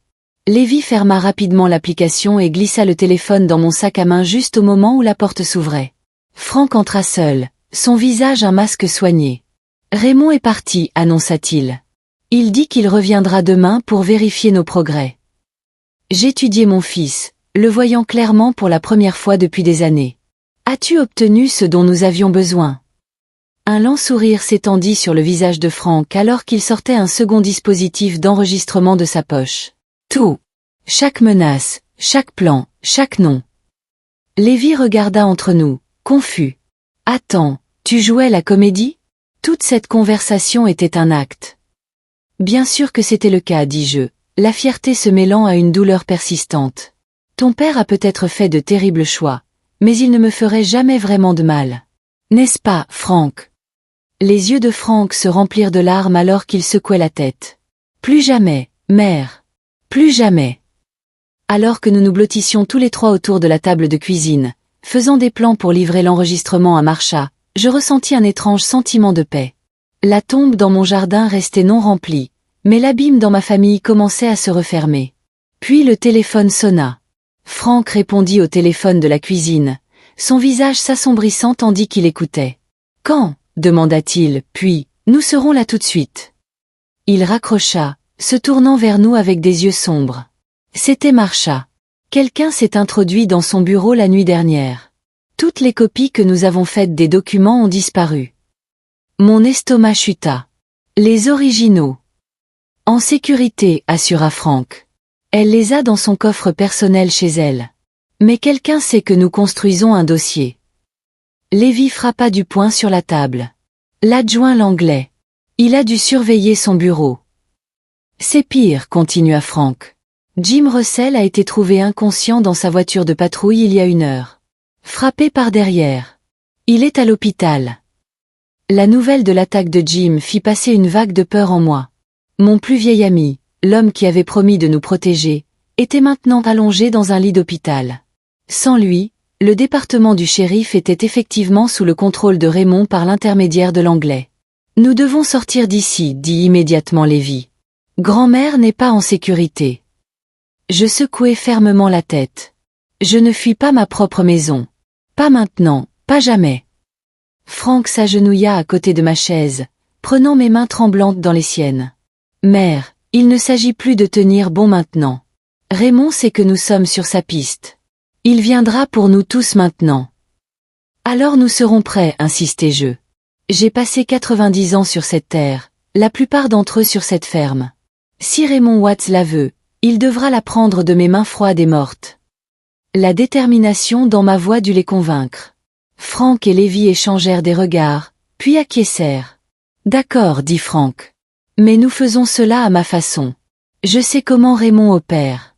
Lévi ferma rapidement l'application et glissa le téléphone dans mon sac à main juste au moment où la porte s'ouvrait. Franck entra seul, son visage un masque soigné. Raymond est parti, annonça-t-il. Il dit qu'il reviendra demain pour vérifier nos progrès. J'étudiai mon fils, le voyant clairement pour la première fois depuis des années. As-tu obtenu ce dont nous avions besoin? Un lent sourire s'étendit sur le visage de Franck alors qu'il sortait un second dispositif d'enregistrement de sa poche. Tout. Chaque menace, chaque plan, chaque nom. Lévi regarda entre nous, confus. Attends, tu jouais la comédie? Toute cette conversation était un acte. Bien sûr que c'était le cas, dis-je, la fierté se mêlant à une douleur persistante. Ton père a peut-être fait de terribles choix, mais il ne me ferait jamais vraiment de mal. N'est-ce pas, Franck? Les yeux de Franck se remplirent de larmes alors qu'il secouait la tête. Plus jamais, mère. Plus jamais. Alors que nous nous blottissions tous les trois autour de la table de cuisine, faisant des plans pour livrer l'enregistrement à Marcha, je ressentis un étrange sentiment de paix. La tombe dans mon jardin restait non remplie, mais l'abîme dans ma famille commençait à se refermer. Puis le téléphone sonna. Franck répondit au téléphone de la cuisine, son visage s'assombrissant tandis qu'il écoutait. « Quand ?» demanda-t-il, puis « Nous serons là tout de suite. » Il raccrocha, se tournant vers nous avec des yeux sombres. C'était Marcha. Quelqu'un s'est introduit dans son bureau la nuit dernière. Toutes les copies que nous avons faites des documents ont disparu. Mon estomac chuta. Les originaux. En sécurité, assura Franck. Elle les a dans son coffre personnel chez elle. Mais quelqu'un sait que nous construisons un dossier. Lévi frappa du poing sur la table. L'adjoint l'anglais. Il a dû surveiller son bureau. C'est pire, continua Franck. Jim Russell a été trouvé inconscient dans sa voiture de patrouille il y a 1 heure. Frappé par derrière. Il est à l'hôpital. La nouvelle de l'attaque de Jim fit passer une vague de peur en moi. Mon plus vieil ami, l'homme qui avait promis de nous protéger, était maintenant allongé dans un lit d'hôpital. Sans lui, le département du shérif était effectivement sous le contrôle de Raymond par l'intermédiaire de l'anglais. Nous devons sortir d'ici, dit immédiatement Lévi. Grand-mère n'est pas en sécurité. Je secouai fermement la tête. Je ne fuis pas ma propre maison. Pas maintenant, pas jamais. Franck s'agenouilla à côté de ma chaise, prenant mes mains tremblantes dans les siennes. Mère, il ne s'agit plus de tenir bon maintenant. Raymond sait que nous sommes sur sa piste. Il viendra pour nous tous maintenant. Alors nous serons prêts, insistai-je. J'ai passé 90 ans sur cette terre, la plupart d'entre eux sur cette ferme. Si Raymond Watts la veut, il devra la prendre de mes mains froides et mortes. La détermination dans ma voix dut les convaincre. Frank et Lévy échangèrent des regards, puis acquiescèrent. D'accord, dit Frank. Mais nous faisons cela à ma façon. Je sais comment Raymond opère.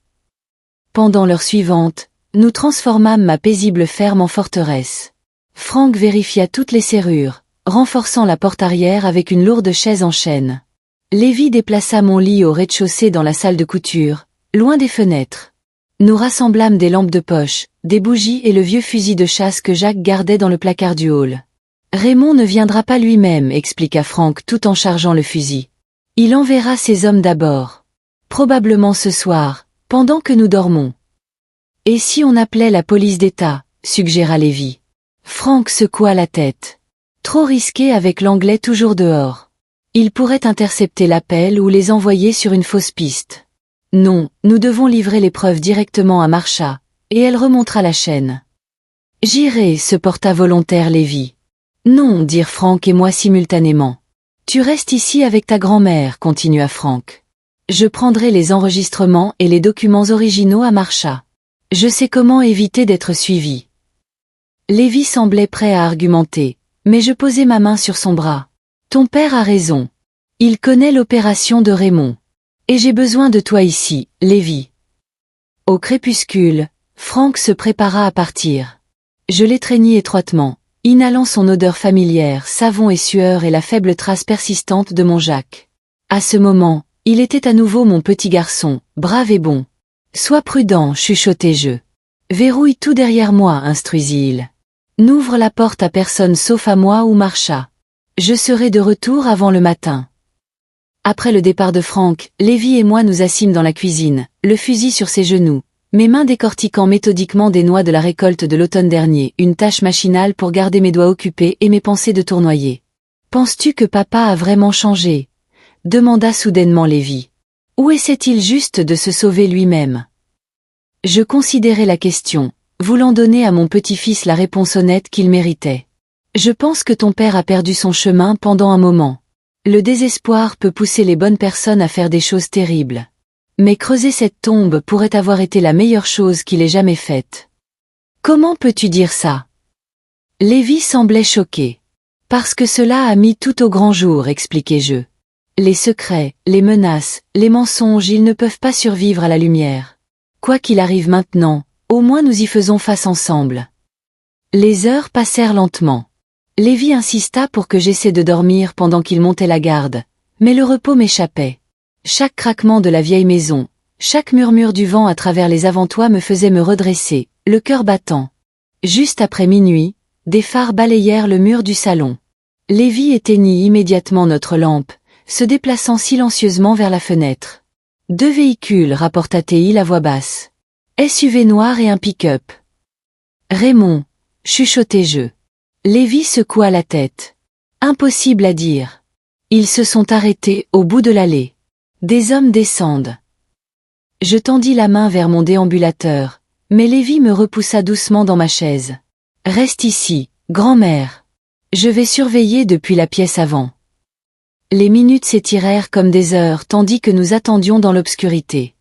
Pendant l'heure suivante, nous transformâmes ma paisible ferme en forteresse. Frank vérifia toutes les serrures, renforçant la porte arrière avec une lourde chaise en chêne. Lévy déplaça mon lit au rez-de-chaussée dans la salle de couture, loin des fenêtres. Nous rassemblâmes des lampes de poche, des bougies et le vieux fusil de chasse que Jacques gardait dans le placard du hall. Raymond ne viendra pas lui-même, expliqua Frank tout en chargeant le fusil. Il enverra ses hommes d'abord. Probablement ce soir, pendant que nous dormons. Et si on appelait la police d'État, suggéra Lévy. Frank secoua la tête. Trop risqué avec l'anglais toujours dehors. Il pourrait intercepter l'appel ou les envoyer sur une fausse piste. Non, nous devons livrer les preuves directement à Marcia, et elle remontera la chaîne. J'irai, se porta volontaire Lévy. Non, dirent Frank et moi simultanément. Tu restes ici avec ta grand-mère, continua Frank. Je prendrai les enregistrements et les documents originaux à Marcia. Je sais comment éviter d'être suivi. Lévy semblait prêt à argumenter, mais je posai ma main sur son bras. Ton père a raison. Il connaît l'opération de Raymond. Et j'ai besoin de toi ici, Lévy. Au crépuscule, Frank se prépara à partir. Je l'étreignis étroitement, inhalant son odeur familière, savon et sueur et la faible trace persistante de mon Jacques. À ce moment, il était à nouveau mon petit garçon, brave et bon. Sois prudent, chuchotai-je. Verrouille tout derrière moi, instruisit-il. N'ouvre la porte à personne sauf à moi ou Marcia. Je serai de retour avant le matin. Après le départ de Frank, Lévy et moi nous assîmes dans la cuisine, le fusil sur ses genoux, mes mains décortiquant méthodiquement des noix de la récolte de l'automne dernier, une tâche machinale pour garder mes doigts occupés et mes pensées de tournoyer. Penses-tu que papa a vraiment changé? Demanda soudainement Lévy. Ou essaie-t-il juste de se sauver lui-même? Je considérai la question, voulant donner à mon petit-fils la réponse honnête qu'il méritait. Je pense que ton père a perdu son chemin pendant un moment. Le désespoir peut pousser les bonnes personnes à faire des choses terribles. Mais creuser cette tombe pourrait avoir été la meilleure chose qu'il ait jamais faite. Comment peux-tu dire ça? Lévy semblait choqué. Parce que cela a mis tout au grand jour, expliquai-je. Les secrets, les menaces, les mensonges, ils ne peuvent pas survivre à la lumière. Quoi qu'il arrive maintenant, au moins nous y faisons face ensemble. Les heures passèrent lentement. Lévy insista pour que j'essaie de dormir pendant qu'il montait la garde, mais le repos m'échappait. Chaque craquement de la vieille maison, chaque murmure du vent à travers les avant-toits me faisait me redresser, le cœur battant. Juste après minuit, des phares balayèrent le mur du salon. Lévy éteignit immédiatement notre lampe, se déplaçant silencieusement vers la fenêtre. 2 véhicules, rapporta-t-il à voix basse. SUV noir et un pick-up. Raymond, chuchotai-je. Lévy secoua la tête. Impossible à dire. Ils se sont arrêtés au bout de l'allée. Des hommes descendent. Je tendis la main vers mon déambulateur, mais Lévy me repoussa doucement dans ma chaise. Reste ici, grand-mère. Je vais surveiller depuis la pièce avant. Les minutes s'étirèrent comme des heures tandis que nous attendions dans l'obscurité.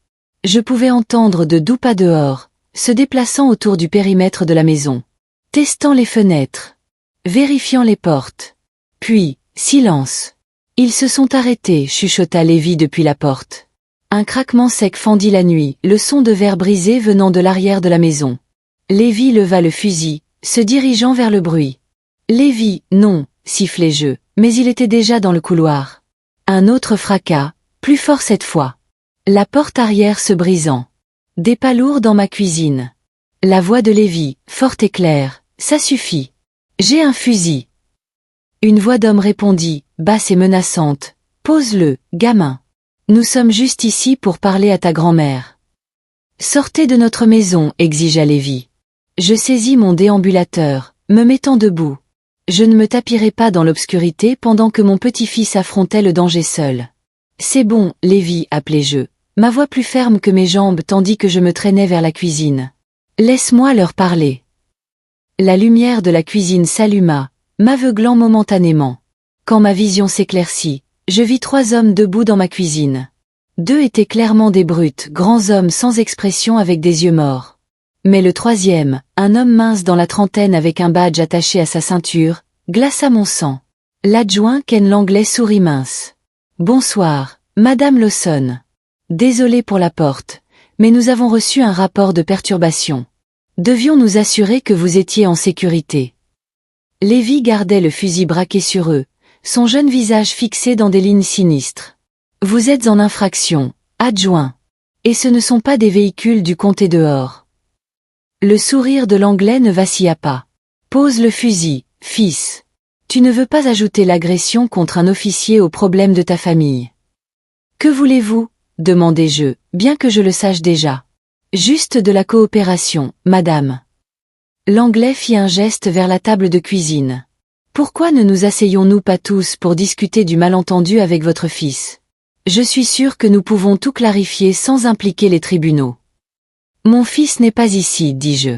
Je pouvais entendre de doux pas dehors, se déplaçant autour du périmètre de la maison. Testant les fenêtres. Vérifiant les portes. Puis, silence. Ils se sont arrêtés, chuchota Lévy depuis la porte. Un craquement sec fendit la nuit, le son de verre brisé venant de l'arrière de la maison. Lévy leva le fusil, se dirigeant vers le bruit. Lévy, non, sifflai-je, mais il était déjà dans le couloir. Un autre fracas, plus fort cette fois. La porte arrière se brisant. Des pas lourds dans ma cuisine. La voix de Lévy, forte et claire, ça suffit. J'ai un fusil. Une voix d'homme répondit, basse et menaçante. Pose-le, gamin. Nous sommes juste ici pour parler à ta grand-mère. Sortez de notre maison, exigea Lévy. Je saisis mon déambulateur, me mettant debout. Je ne me tapirai pas dans l'obscurité pendant que mon petit-fils affrontait le danger seul. C'est bon, Lévy, appelai-je, ma voix plus ferme que mes jambes tandis que je me traînais vers la cuisine. Laisse-moi leur parler. La lumière de la cuisine s'alluma, m'aveuglant momentanément. Quand ma vision s'éclaircit, je vis 3 hommes debout dans ma cuisine. 2 étaient clairement des brutes, grands hommes sans expression avec des yeux morts. Mais le 3e, un homme mince dans la trentaine avec un badge attaché à sa ceinture, glaça mon sang. L'adjoint Ken Langlais sourit mince. « Bonsoir, Madame Lawson. Désolé pour la porte, mais nous avons reçu un rapport de perturbation. Devions nous assurer que vous étiez en sécurité. » Lévy gardait le fusil braqué sur eux, son jeune visage fixé dans des lignes sinistres. « Vous êtes en infraction, adjoint. Et ce ne sont pas des véhicules du comté dehors. » Le sourire de l'Anglais ne vacilla pas. « Pose le fusil, fils. Tu ne veux pas ajouter l'agression contre un officier au problème de ta famille. »« Que voulez-vous » demandai-je, bien que je le sache déjà. « Juste de la coopération, madame. » L'Anglais fit un geste vers la table de cuisine. « Pourquoi ne nous asseyons-nous pas tous pour discuter du malentendu avec votre fils? Je suis sûr que nous pouvons tout clarifier sans impliquer les tribunaux. »« Mon fils n'est pas ici, dis-je. »«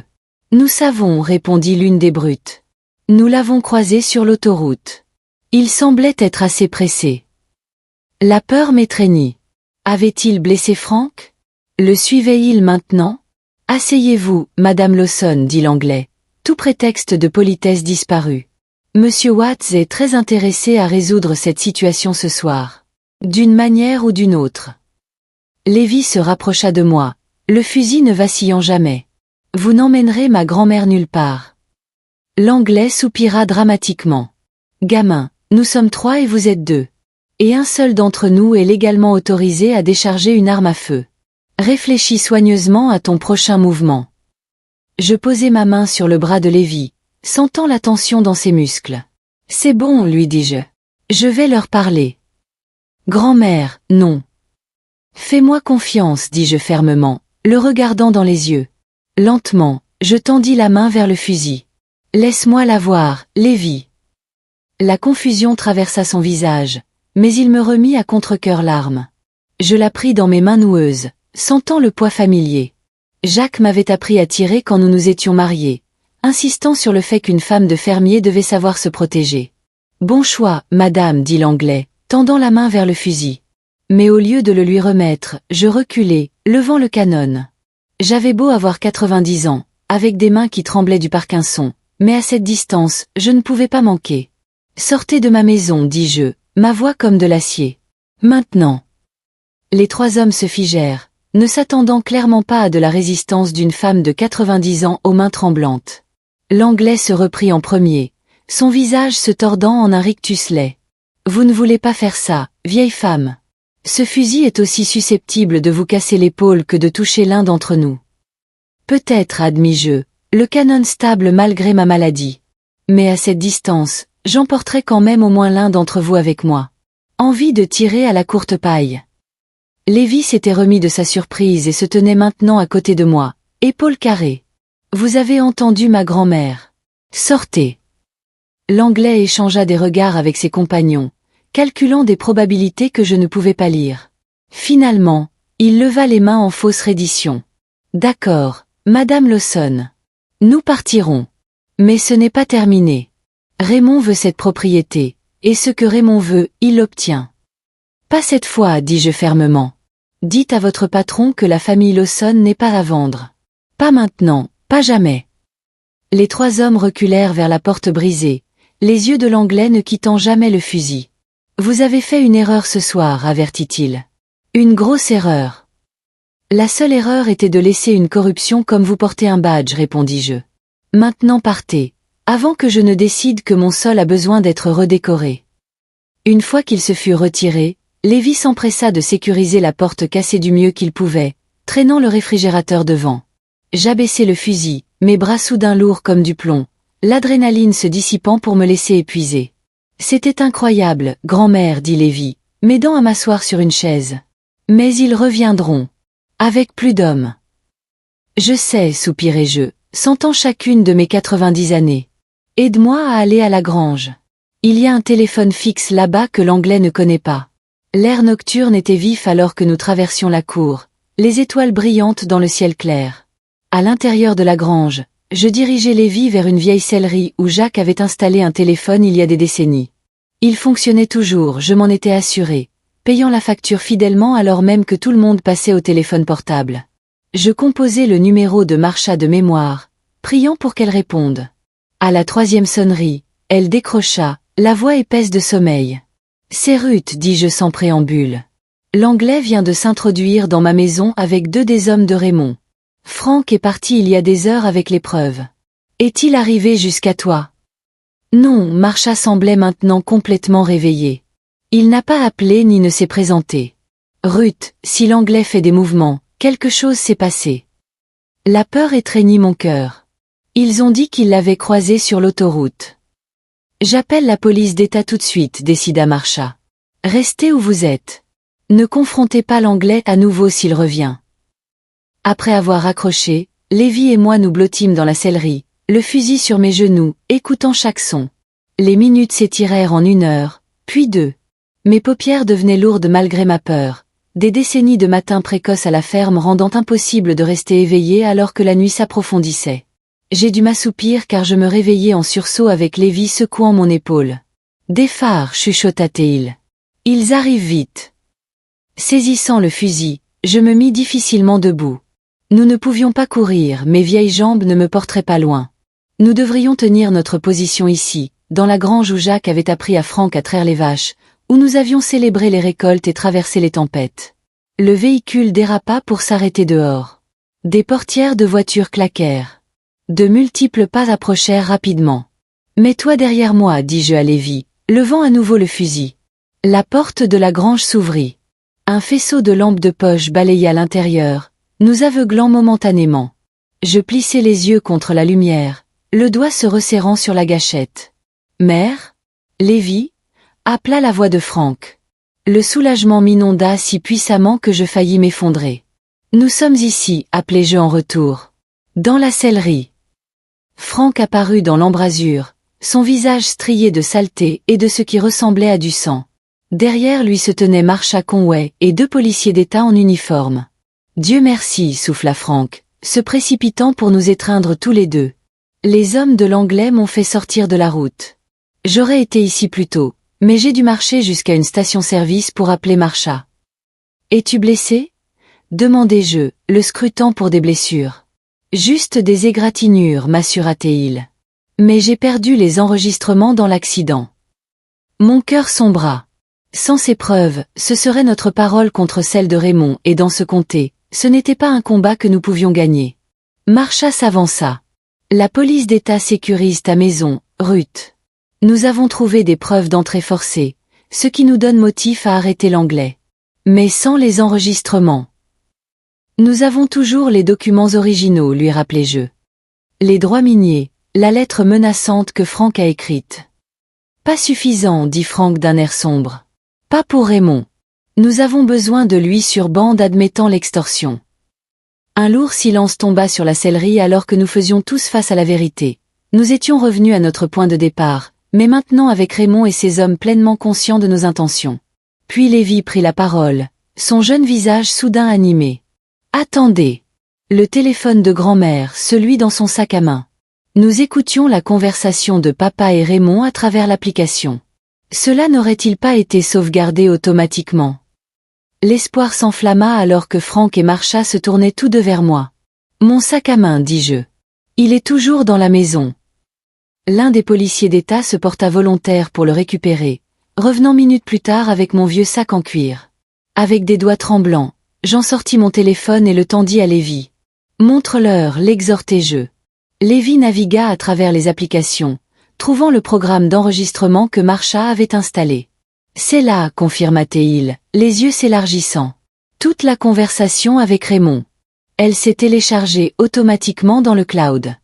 Nous savons, répondit l'une des brutes. Nous l'avons croisé sur l'autoroute. Il semblait être assez pressé. La peur m'étreignit. Avait-il blessé Frank? Le suivait-il maintenant? Asseyez-vous, Madame Lawson, dit l'Anglais. Tout prétexte de politesse disparu. Monsieur Watts est très intéressé à résoudre cette situation ce soir. D'une manière ou d'une autre. Lévy se rapprocha de moi, le fusil ne vacillant jamais. Vous n'emmènerez ma grand-mère nulle part. L'Anglais soupira dramatiquement. Gamin, nous sommes 3 et vous êtes 2. Et un seul d'entre nous est légalement autorisé à décharger une arme à feu. Réfléchis soigneusement à ton prochain mouvement. Je posai ma main sur le bras de Lévy, sentant la tension dans ses muscles. C'est bon, lui dis-je. Je vais leur parler. Grand-mère, non. Fais-moi confiance, dis-je fermement, le regardant dans les yeux. Lentement, je tendis la main vers le fusil. Laisse-moi la voir, Lévy. La confusion traversa son visage, mais il me remit à contre-cœur l'arme. Je la pris dans mes mains noueuses, sentant le poids familier. Jacques m'avait appris à tirer quand nous nous étions mariés, insistant sur le fait qu'une femme de fermier devait savoir se protéger. Bon choix, madame, dit l'Anglais, tendant la main vers le fusil. Mais au lieu de le lui remettre, je reculai, levant le canon. J'avais beau avoir 90 ans, avec des mains qui tremblaient du Parkinson, mais à cette distance, je ne pouvais pas manquer. Sortez de ma maison, dis-je, ma voix comme de l'acier. Maintenant. Les 3 hommes se figèrent, ne s'attendant clairement pas à de la résistance d'une femme de 90 ans aux mains tremblantes. L'Anglais se reprit en premier, son visage se tordant en un rictus laid. Vous ne voulez pas faire ça, vieille femme. Ce fusil est aussi susceptible de vous casser l'épaule que de toucher l'un d'entre nous. Peut-être, admis-je, le canon stable malgré ma maladie. Mais à cette distance, j'emporterai quand même au moins l'un d'entre vous avec moi. Envie de tirer à la courte paille. Lévy s'était remis de sa surprise et se tenait maintenant à côté de moi, épaules carrées. Vous avez entendu ma grand-mère. Sortez. L'Anglais échangea des regards avec ses compagnons, calculant des probabilités que je ne pouvais pas lire. Finalement, il leva les mains en fausse reddition. D'accord, Madame Lawson. Nous partirons. Mais ce n'est pas terminé. Raymond veut cette propriété, et ce que Raymond veut, il l'obtient. Pas cette fois, dis-je fermement. Dites à votre patron que la famille Lawson n'est pas à vendre. Pas maintenant, pas jamais. Les 3 hommes reculèrent vers la porte brisée, les yeux de l'Anglais ne quittant jamais le fusil. Vous avez fait une erreur ce soir, avertit-il. Une grosse erreur. La seule erreur était de laisser une corruption comme vous porter un badge, répondis-je. Maintenant partez, avant que je ne décide que mon sol a besoin d'être redécoré. Une fois qu'il se fut retiré, Lévy s'empressa de sécuriser la porte cassée du mieux qu'il pouvait, traînant le réfrigérateur devant. J'abaissai le fusil, mes bras soudain lourds comme du plomb, l'adrénaline se dissipant pour me laisser épuiser. C'était incroyable, grand-mère, dit Lévy, m'aidant à m'asseoir sur une chaise. Mais ils reviendront. Avec plus d'hommes. Je sais, soupirai-je, sentant chacune de mes 90 années. Aide-moi à aller à la grange. Il y a un téléphone fixe là-bas que l'Anglais ne connaît pas. L'air nocturne était vif alors que nous traversions la cour, les étoiles brillantes dans le ciel clair. À l'intérieur de la grange, Je dirigeais Lévi vers une vieille sellerie où Jacques avait installé un téléphone il y a des décennies. Il fonctionnait toujours, je m'en étais assuré, payant la facture fidèlement alors même que tout le monde passait au téléphone portable. Je composais le numéro de Marcha de mémoire, priant pour qu'elle réponde. À la 3e sonnerie, elle décrocha, la voix épaisse de sommeil. « C'est Ruth, dis-je sans préambule. L'Anglais vient de s'introduire dans ma maison avec 2 des hommes de Raymond. Franck est parti il y a des heures avec les preuves. Est-il arrivé jusqu'à toi ?» Non, Marcha semblait maintenant complètement réveillé. Il n'a pas appelé ni ne s'est présenté. Ruth, si l'Anglais fait des mouvements, quelque chose s'est passé. La peur étreignit mon cœur. Ils ont dit qu'ils l'avaient croisé sur l'autoroute. J'appelle la police d'État tout de suite, décida Marcha. Restez où vous êtes. Ne confrontez pas l'Anglais à nouveau s'il revient. Après avoir raccroché, Lévi et moi nous blottîmes dans la sellerie, le fusil sur mes genoux, écoutant chaque son. Les minutes s'étirèrent en 1 heure, puis 2. Mes paupières devenaient lourdes malgré ma peur, des décennies de matins précoces à la ferme rendant impossible de rester éveillé alors que la nuit s'approfondissait. J'ai dû m'assoupir car je me réveillais en sursaut avec Lévi secouant mon épaule. « Des phares, chuchota-t-il. Ils arrivent vite. » Saisissant le fusil, je me mis difficilement debout. Nous ne pouvions pas courir, mes vieilles jambes ne me porteraient pas loin. Nous devrions tenir notre position ici, dans la grange où Jacques avait appris à Franck à traire les vaches, où nous avions célébré les récoltes et traversé les tempêtes. Le véhicule dérapa pour s'arrêter dehors. Des portières de voiture claquèrent. De multiples pas approchèrent rapidement. « Mets-toi derrière moi, dis-je à Lévi, levant à nouveau le fusil. La porte de la grange s'ouvrit. Un faisceau de lampes de poche balaya l'intérieur, nous aveuglant momentanément. Je plissai les yeux contre la lumière, le doigt se resserrant sur la gâchette. « Mère ? Lévi ?» appela la voix de Franck. Le soulagement m'inonda si puissamment que je faillis m'effondrer. « Nous sommes ici, appelai-je en retour. Dans la sellerie. » Franck apparut dans l'embrasure, son visage strié de saleté et de ce qui ressemblait à du sang. Derrière lui se tenaient Marcha Conway et 2 policiers d'État en uniforme. « Dieu merci, souffla Franck, se précipitant pour nous étreindre tous les 2. Les hommes de l'Anglais m'ont fait sortir de la route. J'aurais été ici plus tôt, mais j'ai dû marcher jusqu'à une station-service pour appeler Marcha. « Es-tu blessé ?» demandai-je, le scrutant pour des blessures. « Juste des égratignures, m'assura-t-il. Mais j'ai perdu les enregistrements dans l'accident. » Mon cœur sombra. Sans ces preuves, ce serait notre parole contre celle de Raymond et dans ce comté, ce n'était pas un combat que nous pouvions gagner. Marcha s'avança. « La police d'État sécurise ta maison, Ruth. Nous avons trouvé des preuves d'entrée forcée, ce qui nous donne motif à arrêter l'Anglais. Mais sans les enregistrements. Nous avons toujours les documents originaux, lui rappelai-je. Les droits miniers, la lettre menaçante que Franck a écrite. Pas suffisant, dit Franck d'un air sombre. Pas pour Raymond. Nous avons besoin de lui sur bande admettant l'extorsion. Un lourd silence tomba sur la sellerie alors que nous faisions tous face à la vérité. Nous étions revenus à notre point de départ, mais maintenant avec Raymond et ses hommes pleinement conscients de nos intentions. Puis Lévi prit la parole, son jeune visage soudain animé. Attendez. Le téléphone de grand-mère, celui dans son sac à main. Nous écoutions la conversation de papa et Raymond à travers l'application. Cela n'aurait-il pas été sauvegardé automatiquement? L'espoir s'enflamma alors que Franck et Marcha se tournaient tous 2 vers moi. Mon sac à main, dis-je. Il est toujours dans la maison. L'un des policiers d'État se porta volontaire pour le récupérer, revenant minutes plus tard avec mon vieux sac en cuir. Avec des doigts tremblants, j'en sortis mon téléphone et le tendis à Lévi. Montre-leur, l'exhortai-je. Lévi navigua à travers les applications, trouvant le programme d'enregistrement que Marcha avait installé. C'est là, confirma-t-il, les yeux s'élargissant. Toute la conversation avec Raymond. Elle s'est téléchargée automatiquement dans le cloud.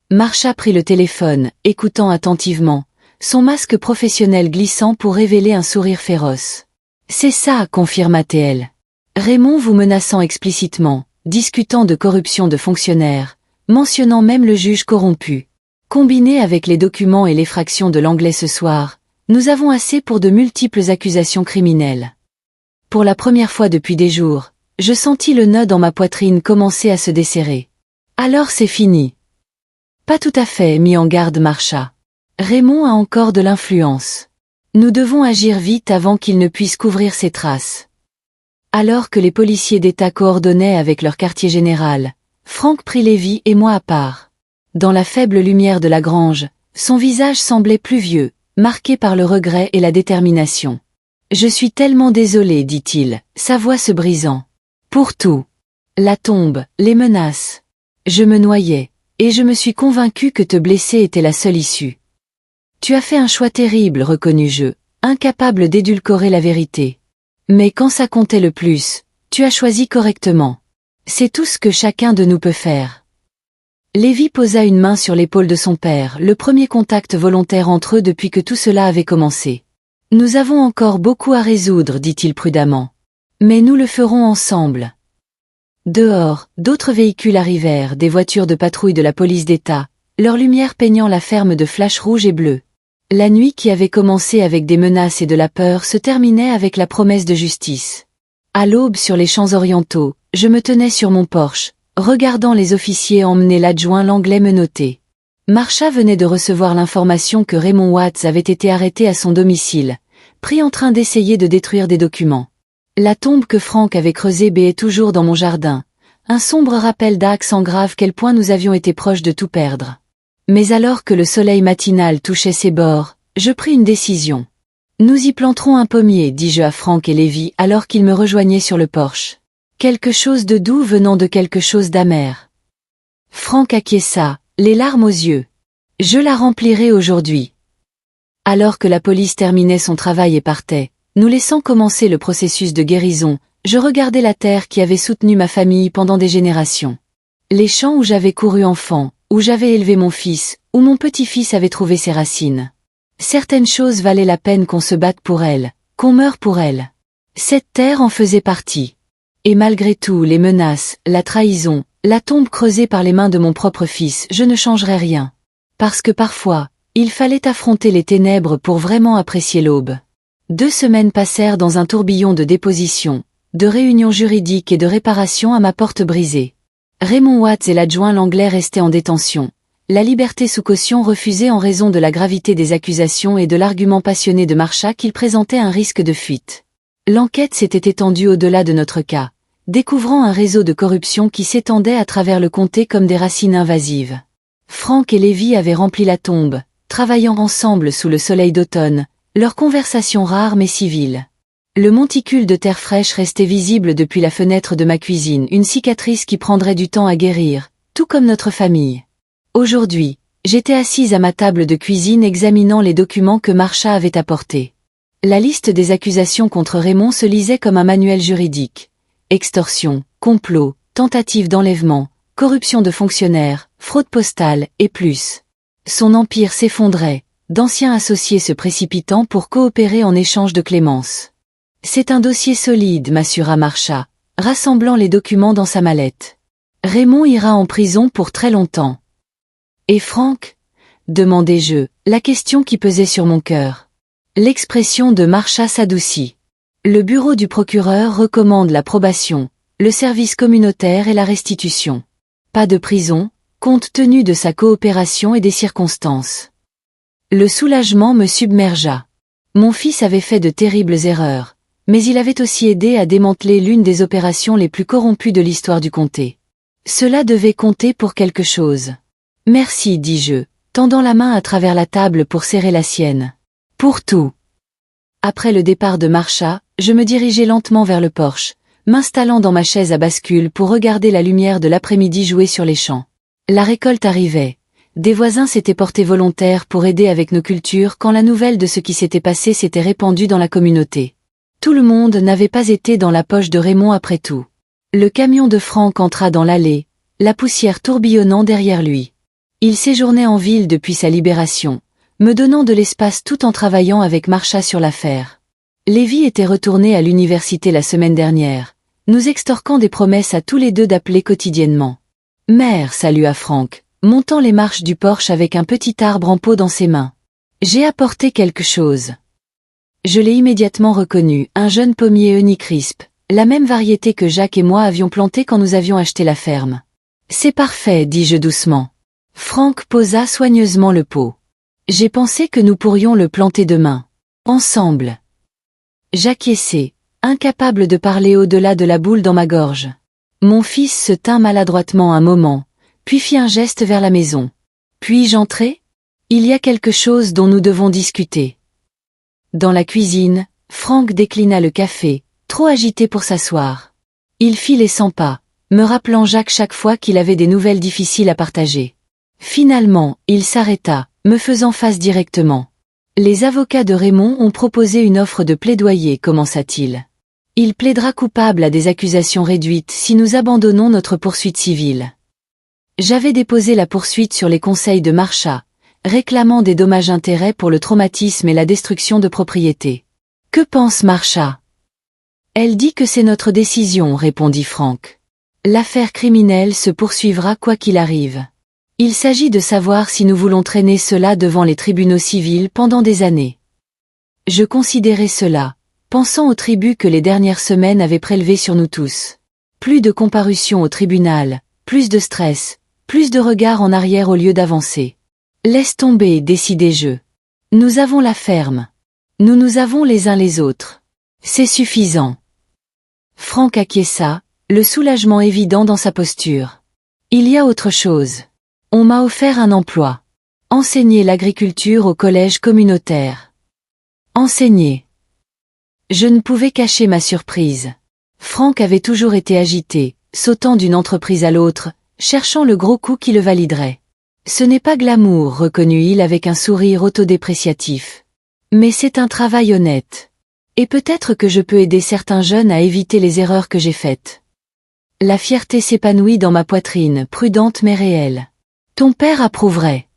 Marcha prit le téléphone, écoutant attentivement, son masque professionnel glissant pour révéler un sourire féroce. C'est ça, confirma-t-elle. Raymond vous menaçant explicitement, discutant de corruption de fonctionnaires, mentionnant même le juge corrompu. Combiné avec les documents et l'effraction de l'Anglais ce soir, nous avons assez pour de multiples accusations criminelles. Pour la première fois depuis des jours, je sentis le nœud dans ma poitrine commencer à se desserrer. Alors c'est fini. Pas tout à fait, mit en garde Marcha. Raymond a encore de l'influence. Nous devons agir vite avant qu'il ne puisse couvrir ses traces. Alors que les policiers d'État coordonnaient avec leur quartier général, Frank prit Lévi et moi à part. Dans la faible lumière de la grange, son visage semblait plus vieux, marqué par le regret et la détermination. « Je suis tellement désolé, dit-il, sa voix se brisant. Pour tout. La tombe, les menaces. Je me noyais, et je me suis convaincu que te blesser était la seule issue. Tu as fait un choix terrible, reconnus-je, incapable d'édulcorer la vérité. Mais quand ça comptait le plus, tu as choisi correctement. C'est tout ce que chacun de nous peut faire. » Lévi posa une main sur l'épaule de son père, le premier contact volontaire entre eux depuis que tout cela avait commencé. « Nous avons encore beaucoup à résoudre, dit-il prudemment. Mais nous le ferons ensemble. » Dehors, d'autres véhicules arrivèrent, des voitures de patrouille de la police d'État, leur lumière peignant la ferme de flashs rouges et bleus. La nuit qui avait commencé avec des menaces et de la peur se terminait avec la promesse de justice. À l'aube sur les champs orientaux, je me tenais sur mon porche, regardant les officiers emmener l'adjoint l'anglais menotté. Marcha venait de recevoir l'information que Raymond Watts avait été arrêté à son domicile, pris en train d'essayer de détruire des documents. La tombe que Frank avait creusée béait toujours dans mon jardin, un sombre rappel d'accent grave quel point nous avions été proches de tout perdre. Mais alors que le soleil matinal touchait ses bords, je pris une décision. « Nous y planterons un pommier, dis-je à Frank et Lévi alors qu'ils me rejoignaient sur le porche. Quelque chose de doux venant de quelque chose d'amer. » Frank acquiesça, les larmes aux yeux. « Je la remplirai aujourd'hui. » Alors que la police terminait son travail et partait, nous laissant commencer le processus de guérison, je regardais la terre qui avait soutenu ma famille pendant des générations. Les champs où j'avais couru enfant, où j'avais élevé mon fils, où mon petit-fils avait trouvé ses racines. Certaines choses valaient la peine qu'on se batte pour elles, qu'on meure pour elles. Cette terre en faisait partie. Et malgré tout, les menaces, la trahison, la tombe creusée par les mains de mon propre fils, je ne changerais rien. Parce que parfois, il fallait affronter les ténèbres pour vraiment apprécier l'aube. 2 semaines passèrent dans un tourbillon de dépositions, de réunions juridiques et de réparations à ma porte brisée. Raymond Watts et l'adjoint l'anglais restaient en détention, la liberté sous caution refusée en raison de la gravité des accusations et de l'argument passionné de Marcha qu'il présentait un risque de fuite. L'enquête s'était étendue au-delà de notre cas, découvrant un réseau de corruption qui s'étendait à travers le comté comme des racines invasives. Frank et Lévi avaient rempli la tombe, travaillant ensemble sous le soleil d'automne, leur conversation rare mais civile. Le monticule de terre fraîche restait visible depuis la fenêtre de ma cuisine, une cicatrice qui prendrait du temps à guérir, tout comme notre famille. Aujourd'hui, j'étais assise à ma table de cuisine examinant les documents que Marcha avait apportés. La liste des accusations contre Raymond se lisait comme un manuel juridique. Extorsion, complot, tentative d'enlèvement, corruption de fonctionnaires, fraude postale, et plus. Son empire s'effondrait, d'anciens associés se précipitant pour coopérer en échange de clémence. C'est un dossier solide, m'assura Marcha, rassemblant les documents dans sa mallette. Raymond ira en prison pour très longtemps. Et Frank ? Demandai-je, la question qui pesait sur mon cœur. L'expression de Marcha s'adoucit. Le bureau du procureur recommande la probation, le service communautaire et la restitution. Pas de prison, compte tenu de sa coopération et des circonstances. Le soulagement me submergea. Mon fils avait fait de terribles erreurs, mais il avait aussi aidé à démanteler l'une des opérations les plus corrompues de l'histoire du comté. Cela devait compter pour quelque chose. « Merci, dis-je, tendant la main à travers la table pour serrer la sienne. Pour tout. » Après le départ de Marcha, je me dirigeai lentement vers le porche, m'installant dans ma chaise à bascule pour regarder la lumière de l'après-midi jouer sur les champs. La récolte arrivait. Des voisins s'étaient portés volontaires pour aider avec nos cultures quand la nouvelle de ce qui s'était passé s'était répandue dans la communauté. Tout le monde n'avait pas été dans la poche de Raymond après tout. Le camion de Frank entra dans l'allée, la poussière tourbillonnant derrière lui. Il séjournait en ville depuis sa libération, me donnant de l'espace tout en travaillant avec Marcha sur l'affaire. Lévi était retourné à l'université la semaine dernière, nous extorquant des promesses à tous les deux d'appeler quotidiennement. « Mère » salua Frank, montant les marches du porche avec un petit arbre en pot dans ses mains. « J'ai apporté quelque chose. » Je l'ai immédiatement reconnu, un jeune pommier Honeycrisp, la même variété que Jacques et moi avions planté quand nous avions acheté la ferme. « C'est parfait, dis-je doucement. Frank posa soigneusement le pot. J'ai pensé que nous pourrions le planter demain. Ensemble. J'acquiesçai, incapable de parler au-delà de la boule dans ma gorge. Mon fils se tint maladroitement un moment, puis fit un geste vers la maison. Puis-je entrer? Il y a quelque chose dont nous devons discuter. Dans la cuisine, Frank déclina le café, trop agité pour s'asseoir. Il fit les 100 pas, me rappelant Jacques chaque fois qu'il avait des nouvelles difficiles à partager. Finalement, il s'arrêta, me faisant face directement. Les avocats de Raymond ont proposé une offre de plaidoyer, commença-t-il. Il plaidera coupable à des accusations réduites si nous abandonnons notre poursuite civile. J'avais déposé la poursuite sur les conseils de Marcia, réclamant des dommages-intérêts pour le traumatisme et la destruction de propriété. Que pense Marcia? Elle dit que c'est notre décision, répondit Frank. L'affaire criminelle se poursuivra quoi qu'il arrive. Il s'agit de savoir si nous voulons traîner cela devant les tribunaux civils pendant des années. Je considérais cela, pensant au tribut que les dernières semaines avaient prélevé sur nous tous. Plus de comparution au tribunal, plus de stress, plus de regards en arrière au lieu d'avancer. Laisse tomber, décidai-je. Nous avons la ferme. Nous avons les uns les autres. C'est suffisant. Frank acquiesça, le soulagement évident dans sa posture. Il y a autre chose. On m'a offert un emploi. Enseigner l'agriculture au collège communautaire. Enseigner. Je ne pouvais cacher ma surprise. Frank avait toujours été agité, sautant d'une entreprise à l'autre, cherchant le gros coup qui le validerait. Ce n'est pas glamour, reconnut-il avec un sourire autodépréciatif. Mais c'est un travail honnête. Et peut-être que je peux aider certains jeunes à éviter les erreurs que j'ai faites. La fierté s'épanouit dans ma poitrine, prudente mais réelle. Ton père approuverait.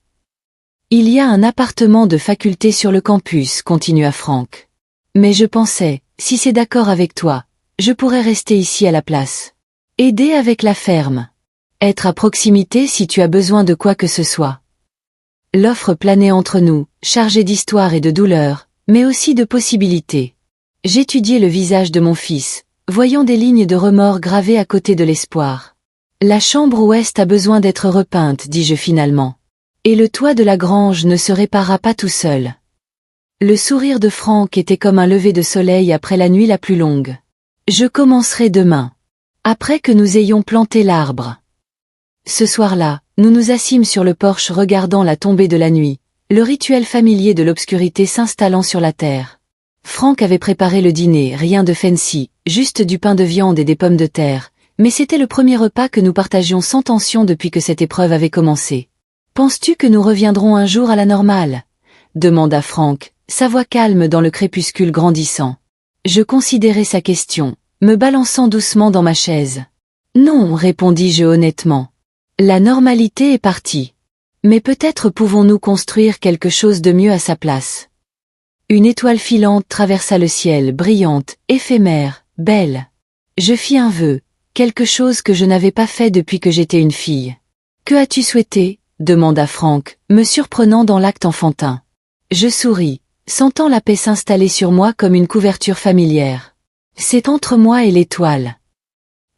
Il y a un appartement de faculté sur le campus, continua Frank. Mais je pensais, si c'est d'accord avec toi, je pourrais rester ici à la place. Aider avec la ferme. Être à proximité si tu as besoin de quoi que ce soit. L'offre planait entre nous, chargée d'histoire et de douleur, mais aussi de possibilités. J'étudiais le visage de mon fils, voyant des lignes de remords gravées à côté de l'espoir. La chambre ouest a besoin d'être repeinte, dis-je finalement. Et le toit de la grange ne se réparera pas tout seul. Le sourire de Frank était comme un lever de soleil après la nuit la plus longue. Je commencerai demain. Après que nous ayons planté l'arbre. Ce soir-là, nous nous assîmes sur le porche regardant la tombée de la nuit, le rituel familier de l'obscurité s'installant sur la terre. Frank avait préparé le dîner, rien de fancy, juste du pain de viande et des pommes de terre, mais c'était le premier repas que nous partagions sans tension depuis que cette épreuve avait commencé. « Penses-tu que nous reviendrons un jour à la normale ?» demanda Frank, sa voix calme dans le crépuscule grandissant. Je considérais sa question, me balançant doucement dans ma chaise. « Non, répondis-je honnêtement. La normalité est partie. Mais peut-être pouvons-nous construire quelque chose de mieux à sa place. » Une étoile filante traversa le ciel, brillante, éphémère, belle. Je fis un vœu, quelque chose que je n'avais pas fait depuis que j'étais une fille. « Que as-tu souhaité ?» demanda Frank, me surprenant dans l'acte enfantin. Je souris, sentant la paix s'installer sur moi comme une couverture familière. C'est entre moi et l'étoile.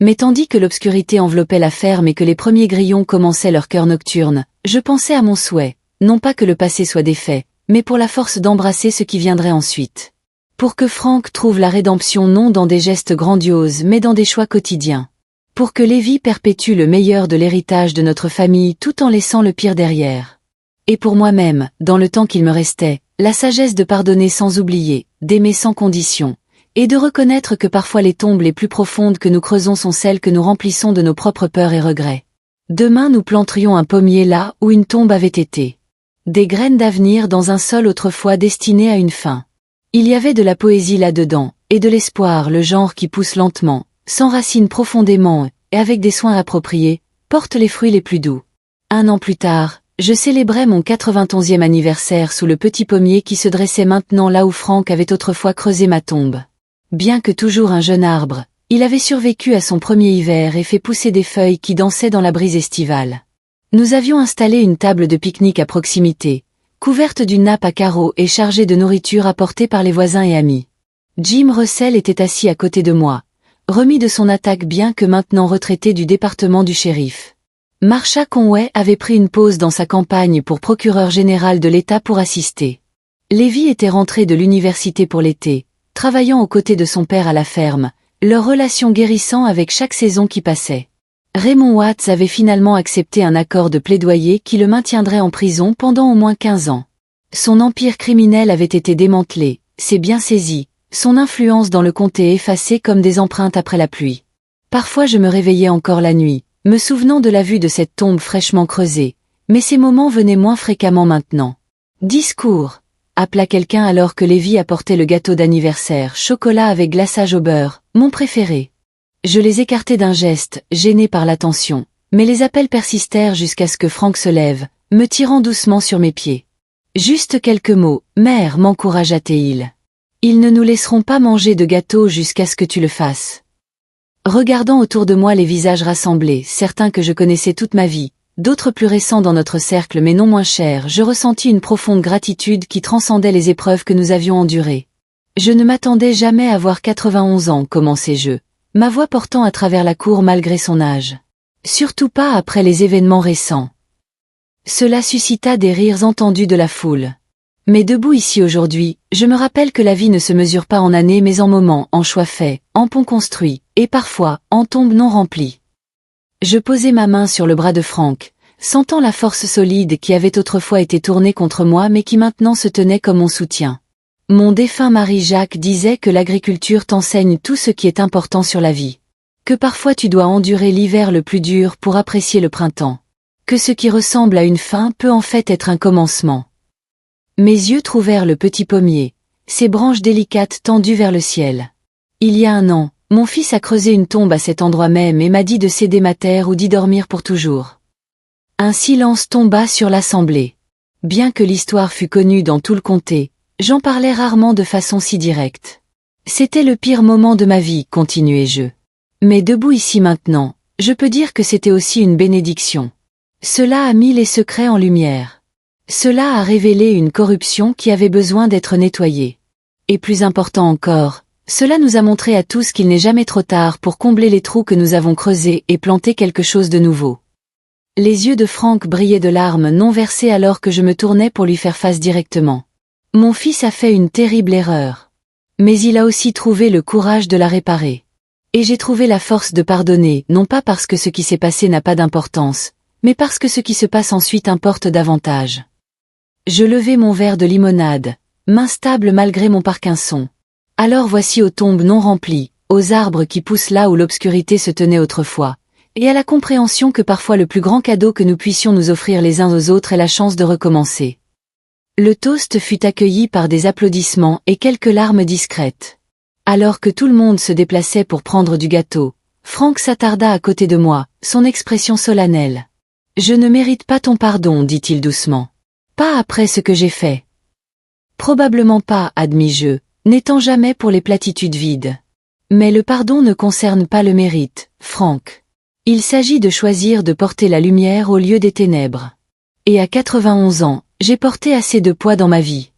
Mais tandis que l'obscurité enveloppait la ferme et que les premiers grillons commençaient leur chœur nocturne, je pensais à mon souhait, non pas que le passé soit défait, mais pour la force d'embrasser ce qui viendrait ensuite. Pour que Frank trouve la rédemption non dans des gestes grandioses mais dans des choix quotidiens. Pour que Lévi perpétue le meilleur de l'héritage de notre famille tout en laissant le pire derrière. Et pour moi-même, dans le temps qu'il me restait, la sagesse de pardonner sans oublier, d'aimer sans condition, et de reconnaître que parfois les tombes les plus profondes que nous creusons sont celles que nous remplissons de nos propres peurs et regrets. Demain nous planterions un pommier là où une tombe avait été. Des graines d'avenir dans un sol autrefois destiné à une fin. Il y avait de la poésie là-dedans, et de l'espoir, le genre qui pousse lentement, s'enracine profondément, et avec des soins appropriés, porte les fruits les plus doux. 1 an plus tard, je célébrais mon 91e anniversaire sous le petit pommier qui se dressait maintenant là où Frank avait autrefois creusé ma tombe. Bien que toujours un jeune arbre, il avait survécu à son premier hiver et fait pousser des feuilles qui dansaient dans la brise estivale. Nous avions installé une table de pique-nique à proximité, couverte d'une nappe à carreaux et chargée de nourriture apportée par les voisins et amis. Jim Russell était assis à côté de moi, remis de son attaque bien que maintenant retraité du département du shérif. Marsha Conway avait pris une pause dans sa campagne pour procureur général de l'État pour assister. Lévi était rentré de l'université pour l'été, travaillant aux côtés de son père à la ferme, leur relation guérissant avec chaque saison qui passait. Raymond Watts avait finalement accepté un accord de plaidoyer qui le maintiendrait en prison pendant au moins 15 ans. Son empire criminel avait été démantelé, ses biens saisis, son influence dans le comté effacée comme des empreintes après la pluie. Parfois je me réveillais encore la nuit, me souvenant de la vue de cette tombe fraîchement creusée, mais ces moments venaient moins fréquemment maintenant. Discours, appela quelqu'un alors que Lévi apportait le gâteau d'anniversaire, chocolat avec glaçage au beurre, mon préféré. Je les écartai d'un geste, gêné par l'attention, mais les appels persistèrent jusqu'à ce que Frank se lève, me tirant doucement sur mes pieds. Juste quelques mots, mère, m'encouragea-t-il. Ils ne nous laisseront pas manger de gâteau jusqu'à ce que tu le fasses. Regardant autour de moi les visages rassemblés, certains que je connaissais toute ma vie, d'autres plus récents dans notre cercle mais non moins chers, je ressentis une profonde gratitude qui transcendait les épreuves que nous avions endurées. Je ne m'attendais jamais à voir 91 ans, commençai-je, ma voix portant à travers la cour malgré son âge. Surtout pas après les événements récents. Cela suscita des rires entendus de la foule. Mais debout ici aujourd'hui, je me rappelle que la vie ne se mesure pas en années mais en moments, en choix faits, en ponts construits, et parfois, en tombes non remplies. Je posai ma main sur le bras de Frank, sentant la force solide qui avait autrefois été tournée contre moi mais qui maintenant se tenait comme mon soutien. Mon défunt mari Jacques disait que l'agriculture t'enseigne tout ce qui est important sur la vie. Que parfois tu dois endurer l'hiver le plus dur pour apprécier le printemps. Que ce qui ressemble à une fin peut en fait être un commencement. Mes yeux trouvèrent le petit pommier, ses branches délicates tendues vers le ciel. Il y a un an, mon fils a creusé une tombe à cet endroit même et m'a dit de céder ma terre ou d'y dormir pour toujours. Un silence tomba sur l'assemblée. Bien que l'histoire fût connue dans tout le comté, j'en parlais rarement de façon si directe. C'était le pire moment de ma vie, continuai-je. Mais debout ici maintenant, je peux dire que c'était aussi une bénédiction. Cela a mis les secrets en lumière. Cela a révélé une corruption qui avait besoin d'être nettoyée. Et plus important encore, cela nous a montré à tous qu'il n'est jamais trop tard pour combler les trous que nous avons creusés et planter quelque chose de nouveau. Les yeux de Frank brillaient de larmes non versées alors que je me tournais pour lui faire face directement. Mon fils a fait une terrible erreur. Mais il a aussi trouvé le courage de la réparer. Et j'ai trouvé la force de pardonner, non pas parce que ce qui s'est passé n'a pas d'importance, mais parce que ce qui se passe ensuite importe davantage. Je levai mon verre de limonade, main stable malgré mon Parkinson. Alors voici aux tombes non remplies, aux arbres qui poussent là où l'obscurité se tenait autrefois, et à la compréhension que parfois le plus grand cadeau que nous puissions nous offrir les uns aux autres est la chance de recommencer. Le toast fut accueilli par des applaudissements et quelques larmes discrètes. Alors que tout le monde se déplaçait pour prendre du gâteau, Frank s'attarda à côté de moi, son expression solennelle. « Je ne mérite pas ton pardon, dit-il doucement. Pas après ce que j'ai fait. Probablement pas, admis-je, n'étant jamais pour les platitudes vides. Mais le pardon ne concerne pas le mérite, Frank. Il s'agit de choisir de porter la lumière au lieu des ténèbres. Et à 91 ans, j'ai porté assez de poids dans ma vie.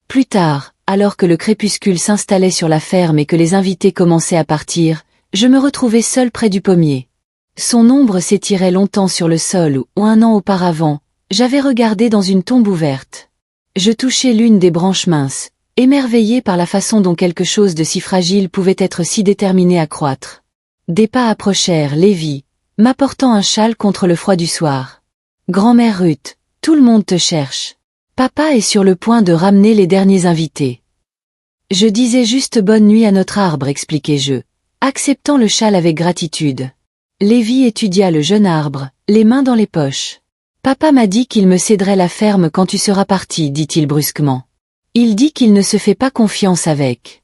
Plus tard, alors que le crépuscule s'installait sur la ferme et que les invités commençaient à partir, je me retrouvai seul près du pommier. Son ombre s'étirait longtemps sur le sol où, un an auparavant, j'avais regardé dans une tombe ouverte. Je touchai l'une des branches minces, émerveillé par la façon dont quelque chose de si fragile pouvait être si déterminé à croître. Des pas approchèrent, Lévi, m'apportant un châle contre le froid du soir. Grand-mère Ruth, tout le monde te cherche. Papa est sur le point de ramener les derniers invités. Je disais juste bonne nuit à notre arbre, expliquai-je, acceptant le châle avec gratitude. Lévi étudia le jeune arbre, les mains dans les poches. Papa m'a dit qu'il me céderait la ferme quand tu seras parti, dit-il brusquement. Il dit qu'il ne se fait pas confiance avec.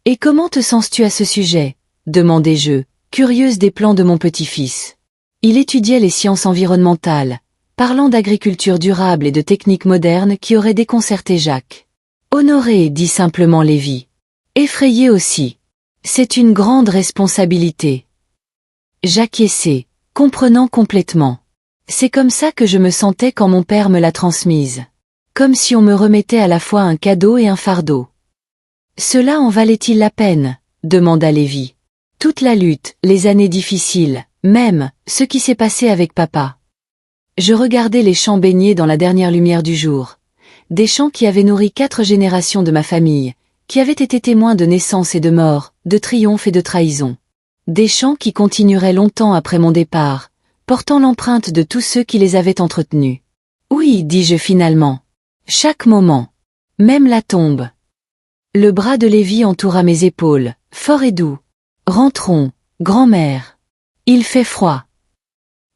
Et comment te sens-tu à ce sujet? Demandai-je, curieuse des plans de mon petit-fils. Il étudiait les sciences environnementales, parlant d'agriculture durable et de techniques modernes qui auraient déconcerté Jacques. Honoré, dit simplement Lévi. Effrayé aussi. C'est une grande responsabilité. J'acquiesçai, comprenant complètement. C'est comme ça que je me sentais quand mon père me l'a transmise. Comme si on me remettait à la fois un cadeau et un fardeau. Cela en valait-il la peine? Demanda Lévi. Toute la lutte, les années difficiles, Même, ce qui s'est passé avec papa. Je regardais les champs baignés dans la dernière lumière du jour. Des champs qui avaient nourri 4 générations de ma famille, qui avaient été témoins de naissance et de mort, de triomphe et de trahison. Des champs qui continueraient longtemps après mon départ, portant l'empreinte de tous ceux qui les avaient entretenus. Oui, dis-je finalement. Chaque moment. Même la tombe. Le bras de Lévi entoura mes épaules, fort et doux. Rentrons, grand-mère. Il fait froid.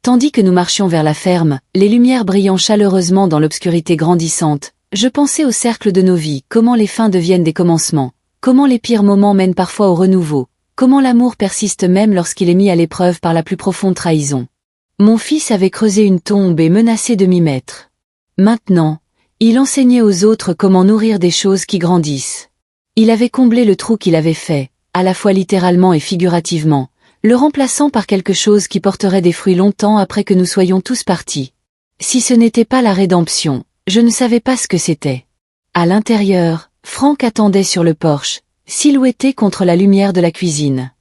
Tandis que nous marchions vers la ferme, les lumières brillant chaleureusement dans l'obscurité grandissante, je pensais au cercle de nos vies, comment les fins deviennent des commencements, comment les pires moments mènent parfois au renouveau, comment l'amour persiste même lorsqu'il est mis à l'épreuve par la plus profonde trahison. Mon fils avait creusé une tombe et menacé de m'y mettre. Maintenant, il enseignait aux autres comment nourrir des choses qui grandissent. Il avait comblé le trou qu'il avait fait, à la fois littéralement et figurativement, le remplaçant par quelque chose qui porterait des fruits longtemps après que nous soyons tous partis. Si ce n'était pas la rédemption, je ne savais pas ce que c'était. À l'intérieur, Franck attendait sur le porche, silhouetté contre la lumière de la cuisine.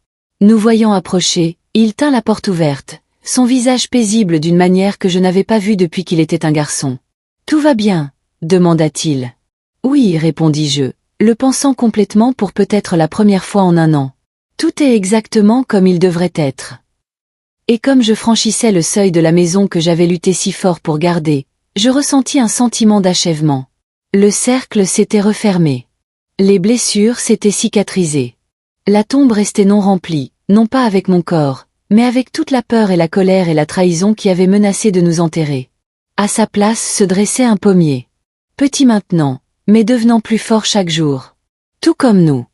Nous voyant approcher, il tint la porte ouverte, son visage paisible d'une manière que je n'avais pas vue depuis qu'il était un garçon. « Tout va bien ?» demanda-t-il. « Oui, répondis-je, le pensant complètement pour peut-être la première fois en un an. Tout est exactement comme il devrait être. » Et comme je franchissais le seuil de la maison que j'avais lutté si fort pour garder, je ressentis un sentiment d'achèvement. Le cercle s'était refermé. Les blessures s'étaient cicatrisées. La tombe restait non remplie, non pas avec mon corps, mais avec toute la peur et la colère et la trahison qui avaient menacé de nous enterrer. À sa place se dressait un pommier. Petit maintenant, mais devenant plus fort chaque jour. Tout comme nous.